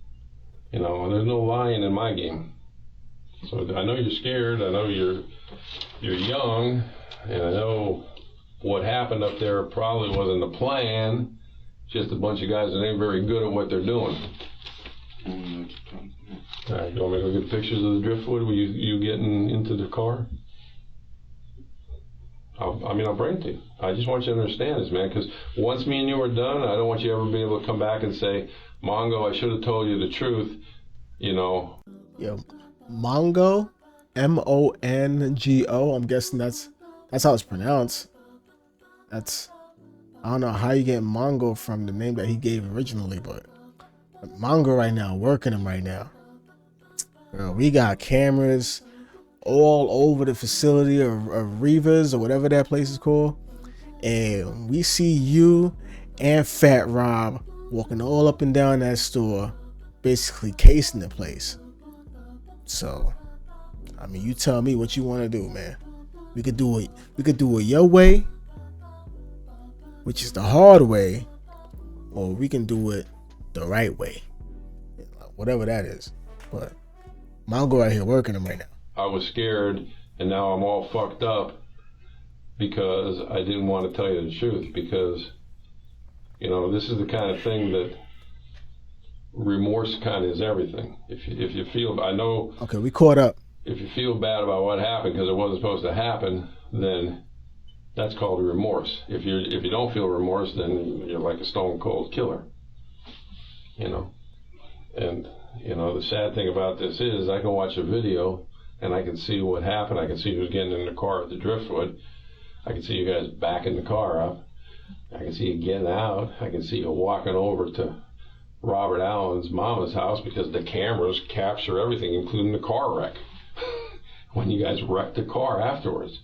S2: you know, there's no lying in my game. So I know you're scared, I know you're young, and I know what happened up there probably wasn't the plan, just a bunch of guys that ain't very good at what they're doing. All right, you want me to go get pictures of the driftwood? Were you getting into the car? I'll bring it to you. I just want you to understand this, man, because once me and you are done, I don't want you ever be able to come back and say, Mongo, I should have told you the truth, you know.
S1: Yo, Mongo, Mongo. I'm guessing that's how it's pronounced. I don't know how you get Mongo from the name that he gave originally, but Mongo right now, working him right now. Bro, we got cameras all over the facility of Reva's or whatever that place is called. And we see you and Fat Rob walking all up and down that store, basically casing the place. So, I mean, you tell me what you want to do, man. We could do it your way, which is the hard way, or we can do it the right way, whatever that is. But I'm going out here working them right now.
S2: I was scared, and now I'm all fucked up because I didn't want to tell you the truth, because, you know, this is the kind of thing that remorse kind of is everything. If you feel, I know.
S1: Okay, we caught up.
S2: If you feel bad about what happened because it wasn't supposed to happen, then that's called remorse. If you don't feel remorse, then you're like a stone cold killer. You know, and you know the sad thing about this is I can watch a video and I can see what happened. I can see who's getting in the car at the driftwood. I can see you guys backing the car up. I can see you getting out. I can see you walking over to Robert Allen's mama's house because the cameras capture everything, including the car wreck. When you guys wrecked the car afterwards,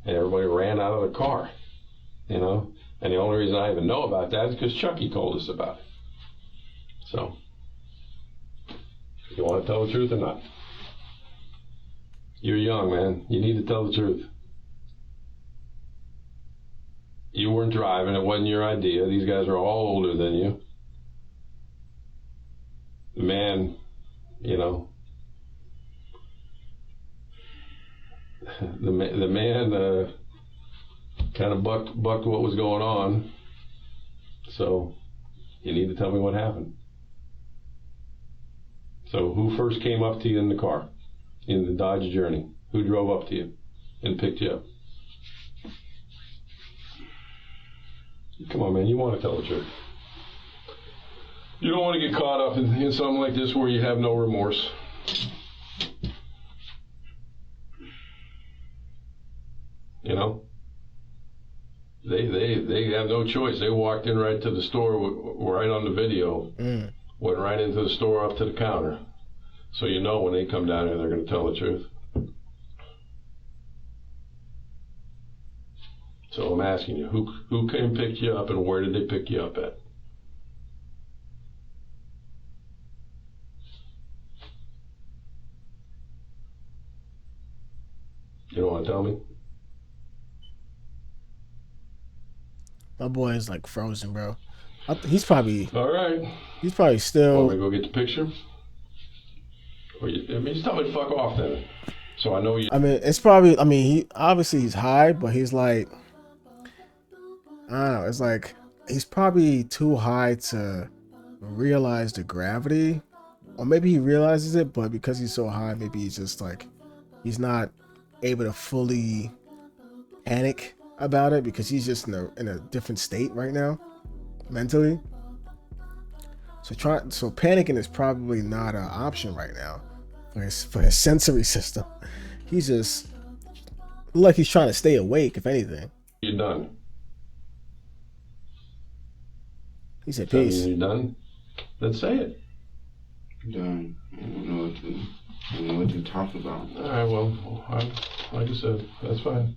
S2: and everybody ran out of the car, you know. And the only reason I even know about that is because Chucky told us about it. So, you want to tell the truth or not? You're young, man. You need to tell the truth. You weren't driving. It wasn't your idea. These guys are all older than you. The man, you know, the man kind of bucked what was going on. So you need to tell me what happened. So who first came up to you in the car, in the Dodge Journey? Who drove up to you and picked you up? Come on, man, you want to tell the truth. You don't want to get caught up in something like this where you have no remorse. You know? They have no choice. They walked in right to the store, right on the video. Went right into the store up to the counter. So you know when they come down here, they're going to tell the truth. So I'm asking you, who came pick you up and where did they pick you up at? You don't want to tell me?
S1: My boy is like frozen, bro. He's probably.
S2: All right.
S1: He's probably still.
S2: Want me to go get the picture? Or just tell me to fuck off then. So I know you.
S1: I mean, it's probably. I mean, he's high, but he's like. I don't know. It's like he's probably too high to realize the gravity, or maybe he realizes it, but because he's so high, maybe he's just like he's not able to fully panic about it because he's just in a different state right now mentally. So panicking is probably not an option right now for his sensory system. He's just like he's trying to stay awake, if anything.
S2: You're done.
S1: He said peace.
S2: You're done? Then say it.
S4: Done. I don't know what to talk about.
S2: All right, well, like I said, that's fine.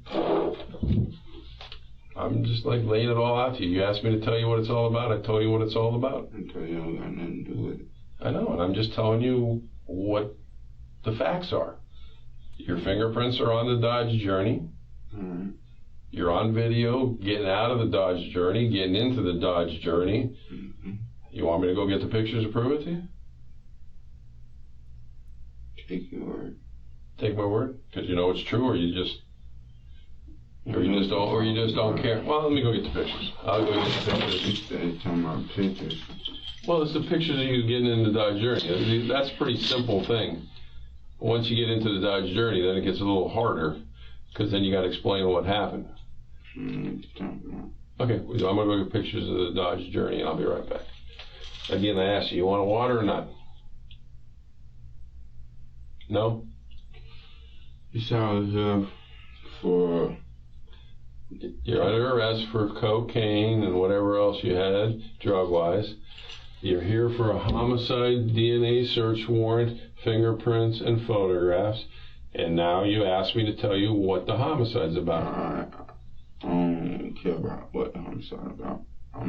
S2: I'm just like laying it all out to you. You asked me to tell you what it's all about. I told you what it's all about.
S4: I tell you I don't got nothing to do with it.
S2: I know, and I'm just telling you what the facts are. Your fingerprints are on the Dodge Journey.
S4: Mm-hmm.
S2: You're on video getting out of the Dodge Journey, getting into the Dodge Journey.
S4: Mm-hmm.
S2: You want me to go get the pictures to prove it to you?
S4: Take your word.
S2: Take my word? Because you know it's true, or you just don't care. Well, let me go get the pictures. I'll go get the pictures.
S4: You're talking about pictures.
S2: Well, it's the pictures of you getting into the Dodge Journey. That's a pretty simple thing. Once you get into the Dodge Journey, then it gets a little harder, because then you got to explain what happened. Okay, I'm going to go get pictures of the Dodge Journey, and I'll be right back. Again, I asked you want a water or not? No?
S4: You sound for...
S2: You're under arrest for cocaine and whatever else you had, drug-wise. You're here for a homicide DNA search warrant, fingerprints, and photographs. And now you ask me to tell you what the homicide's about.
S4: I don't care about what the homicide about. I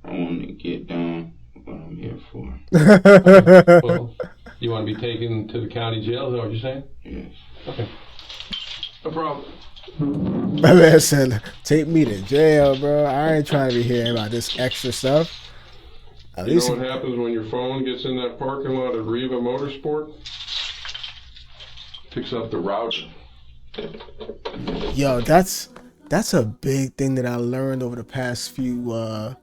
S4: want to get down what I'm here for.
S2: Okay. Well, you want to be taken to the county jail? Is that what you're saying?
S4: Yes.
S2: Okay. No problem.
S1: My man said, take me to jail, bro. I ain't trying to be hearing about this extra stuff. At
S2: You
S1: least
S2: know what happens when your phone gets in that parking lot at Reva Motorsports? Picks up the router.
S1: Yo, that's a big thing that I learned over the past few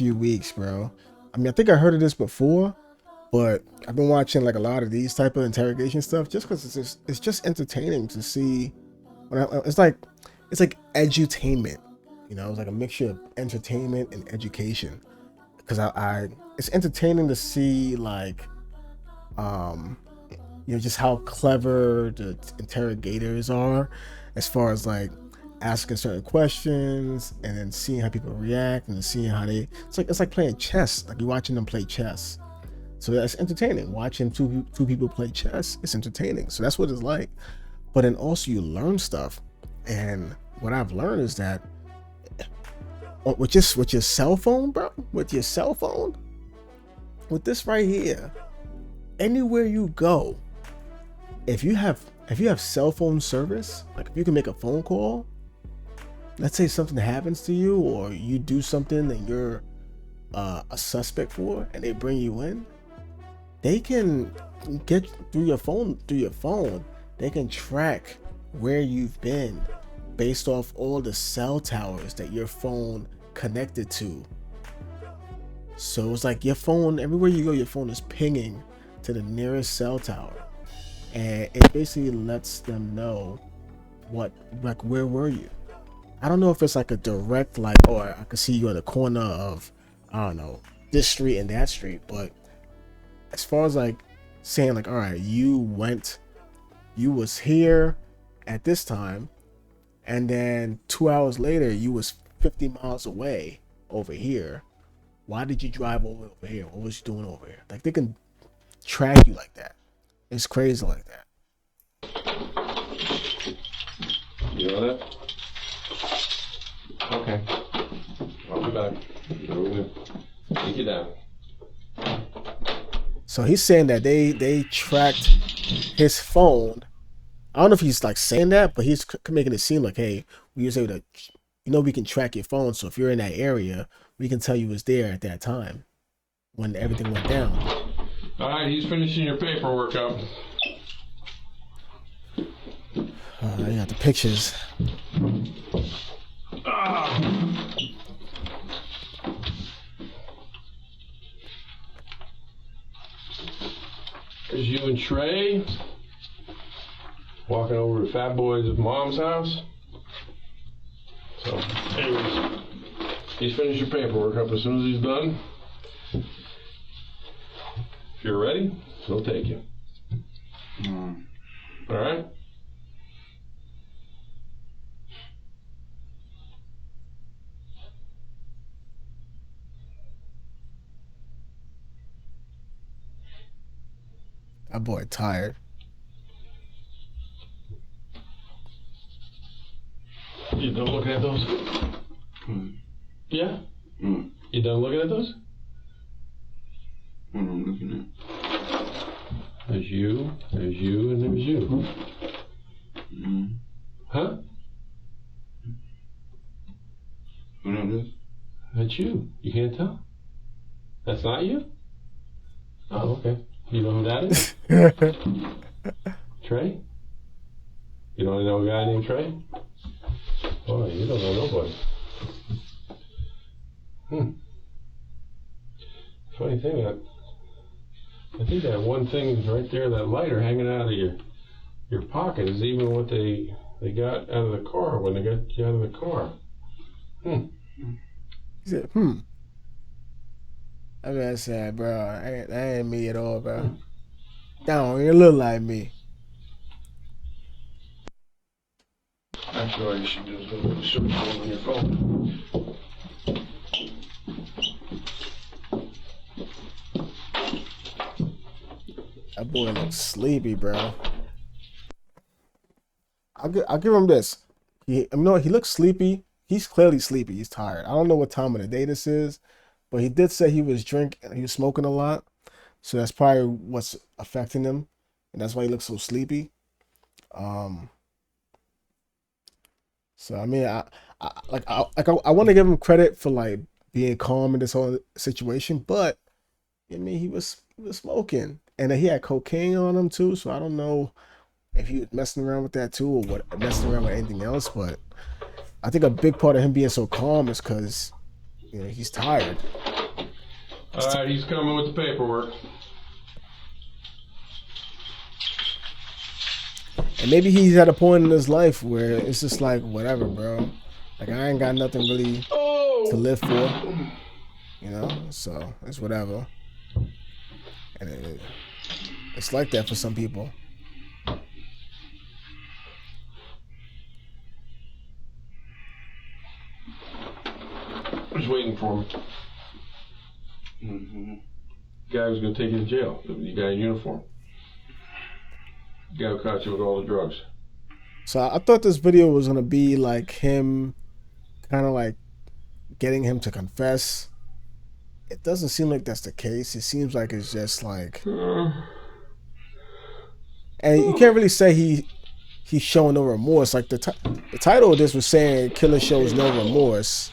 S1: weeks, bro. I mean, I think I heard of this before, but I've been watching like a lot of these type of interrogation stuff just because it's just entertaining to see. It's like edutainment, you know. It's like a mixture of entertainment and education. Because it's entertaining to see like, you know, just how clever the interrogators are, as far as like asking certain questions and then seeing how people react and then seeing how they. It's like playing chess. Like you're watching them play chess. So that's entertaining. Watching two people play chess, it's entertaining. So that's what it's like. But then also you learn stuff, and what I've learned is that with your cell phone, bro, with this right here, anywhere you go, if you have cell phone service, like if you can make a phone call, let's say something happens to you or you do something that you're a suspect for, and they bring you in, they can get through your phone. They can track where you've been based off all the cell towers that your phone connected to. So it's like your phone, everywhere you go, your phone is pinging to the nearest cell tower, and it basically lets them know where were you. I don't know if it's like a direct, like, or I could see you on the corner of, I don't know, this street and that street, but as far as like saying like, all right, you was here at this time, and then 2 hours later you was 50 miles away over here. Why did you drive over here? What was you doing over here? Like they can track you like that. It's crazy like that.
S2: You know that? Okay. I'll be back. Take you down.
S1: So he's saying that they tracked his phone. I don't know if he's like saying that, but he's making it seem like, hey, we was able to, you know, we can track your phone. So if you're in that area, we can tell you was there at that time when everything went down.
S2: All right, he's finishing your paperwork up.
S1: I got the pictures.
S2: There's you and Trey walking over to Fat Boy's mom's house. So, anyways, he's finished your paperwork up. As soon as he's done, if you're ready, he'll take you. All right?
S1: That boy tired.
S2: You done looking at those? Yeah? You done looking at those?
S4: What I'm looking at?
S2: There's you, and there's you. Huh?
S4: What is this?
S2: That's you. You can't tell? That's not you? Oh, okay. You know who that is? Trey? You don't know a guy named Trey? Boy, you don't know nobody. Funny thing, I think that one thing right there, that lighter hanging out of your pocket, is even what they got out of the car when they got you out of the car.
S1: He said, I mean, said, bro, that ain't me at all, bro. That don't even look like me.
S2: Actually, all you should do is go to the search on your phone.
S1: That boy looks sleepy, bro. I'll give him this. He looks sleepy. He's clearly sleepy. He's tired. I don't know what time of the day this is, but he did say he was drinking. He was smoking a lot, so that's probably what's affecting him, and that's why he looks so sleepy. So I mean, I want to give him credit for like being calm in this whole situation, but I mean, he was smoking, and then he had cocaine on him too. So I don't know if he was messing around with that too, or what, messing around with anything else. But I think a big part of him being so calm is because he's tired.
S2: All right, he's coming with the paperwork.
S1: And maybe he's at a point in his life where it's just like, whatever, bro. Like, I ain't got nothing really to live for, so it's whatever. And it's like that for some people.
S2: Just waiting for him. Guy who's going to take you to jail. The guy in uniform. The guy who caught you with all the drugs.
S1: So I thought this video was going to be like him kind of like getting him to confess. It doesn't seem like that's the case. It seems like it's just like... And you can't really say he's showing no remorse. Like the title of this was saying killer shows no remorse.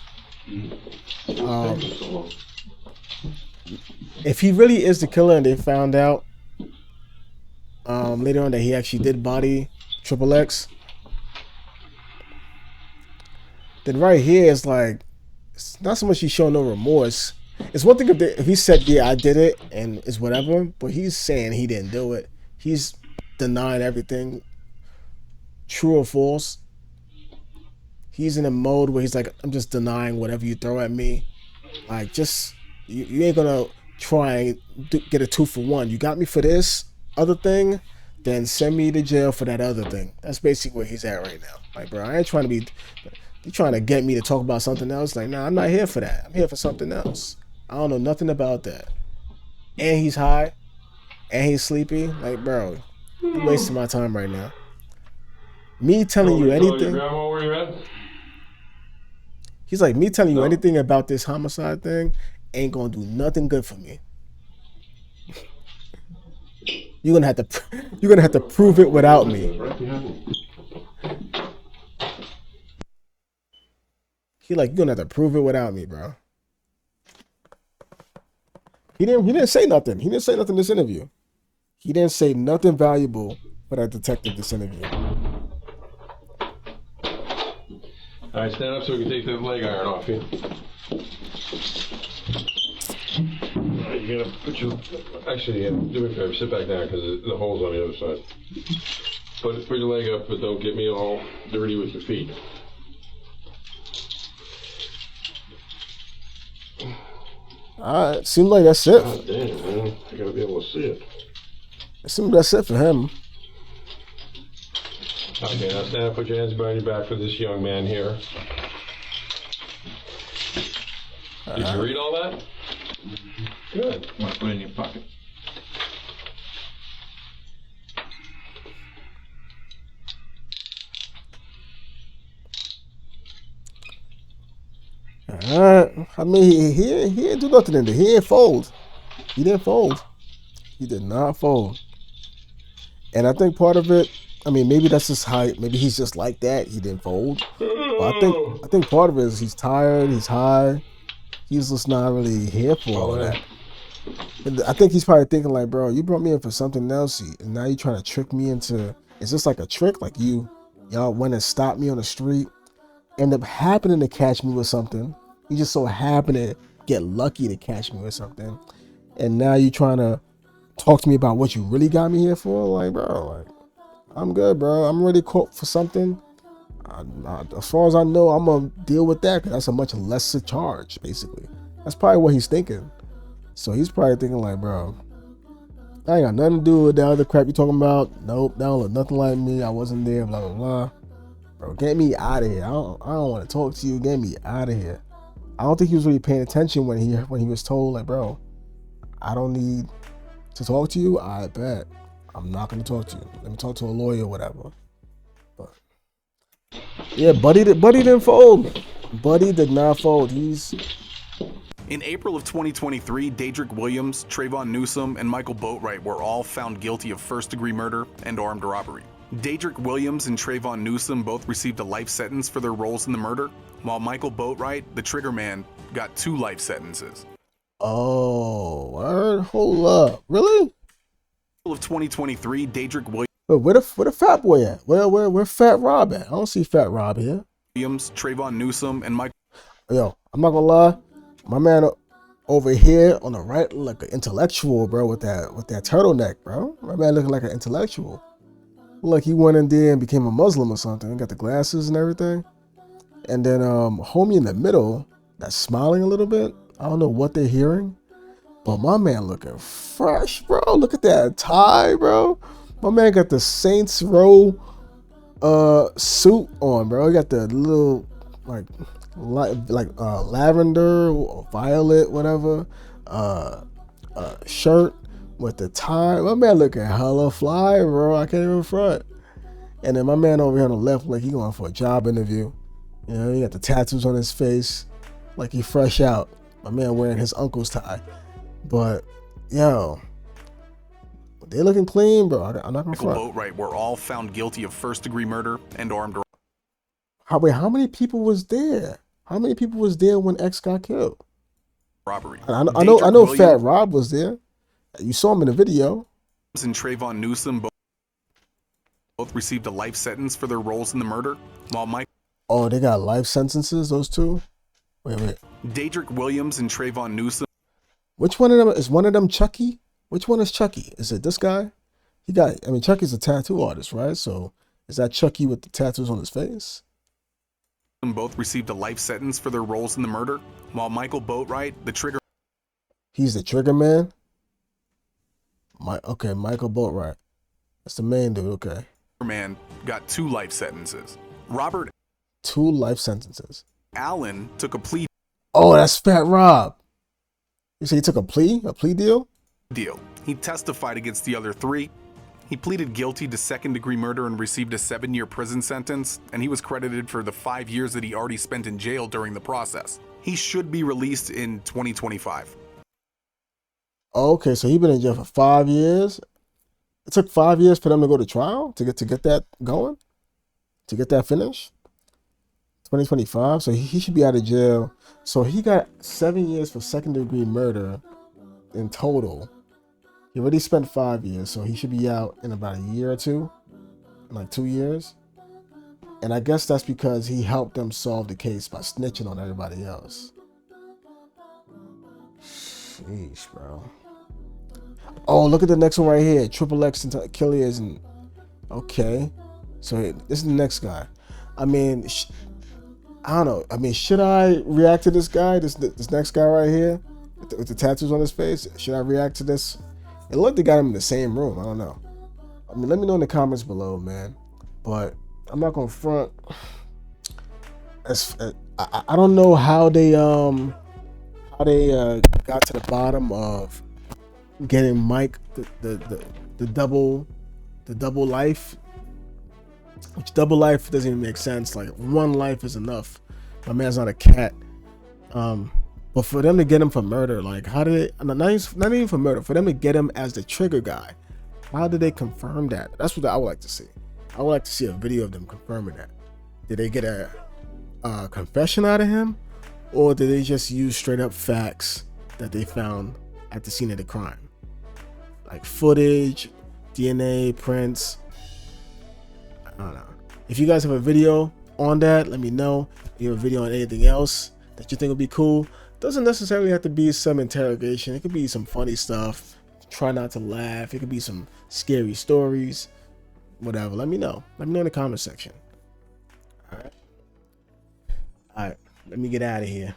S1: If he really is the killer and they found out later on that he actually did body XXX, then right here it's like, it's not so much he's showing no remorse. It's one thing if he said, yeah, I did it and it's whatever, but he's saying he didn't do it. He's denying everything, true or false. He's in a mode where he's like, I'm just denying whatever you throw at me. Like, just, you ain't gonna try and get a 2-for-1. You got me for this other thing, then send me to jail for that other thing. That's basically where he's at right now. Like, bro, I ain't trying to be, you trying to get me to talk about something else. Like, nah, I'm not here for that. I'm here for something else. I don't know nothing about that. And he's high, and he's sleepy. Like, bro, you're wasting my time right now. Me telling you anything.
S2: Grandma, where you at?
S1: He's like, me telling you anything about this homicide thing ain't gonna do nothing good for me. You're gonna have to prove it without me. He like, you're gonna have to prove it without me, bro. He didn't say nothing. He didn't say nothing in this interview. He didn't say nothing valuable for that detective this interview.
S2: All right, stand up so we can take the leg iron off you. All right, you're gonna put your, actually, do me a favor, sit back down because the hole's on the other side. Put your leg up, but don't get me all dirty with your feet.
S1: All right, seems like that's it.
S2: God damn, man, I gotta be able to see it.
S1: It seems that's it for him.
S2: Okay, now stand up, put your hands behind your back for this young man here. Did you read all that? Good.
S4: Want to put it in your pocket?
S1: Alright. I mean, he didn't do nothing in there. He didn't fold. He didn't fold. He did not fold. And I think part of it, I mean, maybe that's just how, maybe he's just like that. He didn't fold. But I think part of it is he's tired, he's high. He's just not really here for all of that. And I think he's probably thinking like, bro, you brought me in for something else, and now you're trying to trick me into, is this like a trick? Like y'all went and stopped me on the street, end up happening to catch me with something. You just so happen to get lucky to catch me with something. And now you trying to talk to me about what you really got me here for? Like, bro, like, I'm good, bro. I'm already caught for something. As far as I know, I'm going to deal with that because that's a much lesser charge, basically. That's probably what he's thinking. So he's probably thinking like, bro, I ain't got nothing to do with that other crap you talking about. Nope, that don't look nothing like me. I wasn't there, blah, blah, blah. Bro, get me out of here. I don't want to talk to you. Get me out of here. I don't think he was really paying attention when he was told, like, bro, I don't need to talk to you, I bet. I'm not gonna talk to you. Let me talk to a lawyer or whatever. But yeah, Buddy didn't fold. Buddy did not fold.
S3: In April of 2023, Dedrick Williams, Trayvon Newsome, and Michael Boatwright were all found guilty of first-degree murder and armed robbery. Dedrick Williams and Trayvon Newsome both received a life sentence for their roles in the murder, while Michael Boatwright, the trigger man, got 2 life sentences.
S1: Oh, word? Hold up. Really?
S3: Of 2023, Dedrick Williams.
S1: Where the fat boy at? Where Fat Rob at? I don't see Fat Rob here.
S3: Williams, Trayvon Newsome, and Michael.
S1: Yo, I'm not gonna lie. My man over here on the right look like an intellectual, bro, with that turtleneck, bro. My man looking like an intellectual. Look like he went in there and became a Muslim or something. Got the glasses and everything. And then homie in the middle that's smiling a little bit. I don't know what they're hearing, but my man looking fresh, bro. Look at that tie, bro. My man got the Saints Row suit on, bro. He got the little like lavender or violet, whatever, shirt with the tie. My man looking hella fly, bro. I can't even front. And then my man over here on the left, like he going for a job interview. You know, he got the tattoos on his face, like he fresh out. My man wearing his uncle's tie. But yo, they looking clean, bro. I'm not gonna front.
S3: Michael Boatwright were all found guilty of first-degree murder and armed robbery.
S1: How many people was there? How many people was there when X got killed?
S3: Robbery.
S1: I know Fat Rob was there. You saw him in the video.
S3: And Trayvon Newsome both received a life sentence for their roles in the murder, while Michael.
S1: Oh, they got life sentences, those two? Wait.
S3: Dedrick Williams and Trayvon Newsome.
S1: Which one of them is one of them Chucky? Which one is Chucky? Is it this guy? Chucky's a tattoo artist, right? So is that Chucky with the tattoos on his face?
S3: Both received a life sentence for their roles in the murder, while Michael Boatwright, the trigger.
S1: He's the trigger man? Michael Boatwright. That's the main dude, okay.
S3: Man got 2 life sentences. Robert
S1: 2 life sentences.
S3: Allen took a plea
S1: Oh, that's Fat Rob. You say he took a plea deal?
S3: He testified against the other 3. He pleaded guilty to second-degree murder and received a 7-year prison sentence, and he was credited for the 5 years that he already spent in jail during the process. He should be released in 2025.
S1: Okay, so he's been in jail for 5 years. It took 5 years for them to go to trial to get that going, to get that finished. 2025, so he should be out of jail. So he got 7 years for second-degree murder in total. He already spent 5 years, so he should be out in about a year or two, like 2 years. And I guess that's because he helped them solve the case by snitching on everybody else. Sheesh, bro. Oh, look at the next one right here. XXX Tentacion. Okay. So this is the next guy. I mean, I don't know. I mean, should I react to this guy? This next guy right here with the tattoos on his face? Should I react to this? It looked like they got him in the same room. I don't know. I mean, let me know in the comments below, man. But I'm not gonna front. I don't know how they got to the bottom of getting Mike the double life. Which double life doesn't even make sense. Like 1 life is enough. My man's not a cat. But for them to get him for murder, like how did they, not even for murder, for them to get him as the trigger guy, how did they confirm that? That's what I would like to see. I would like to see a video of them confirming that. Did they get a confession out of him, or did they just use straight up facts that they found at the scene of the crime? Like footage, DNA, prints. I don't know. If you guys have a video on that, let me know. If you have a video on anything else that you think would be cool. Doesn't necessarily have to be some interrogation. It could be some funny stuff. Try not to laugh. It could be some scary stories. Whatever. Let me know. Let me know in the comment section. All right. Let me get out of here.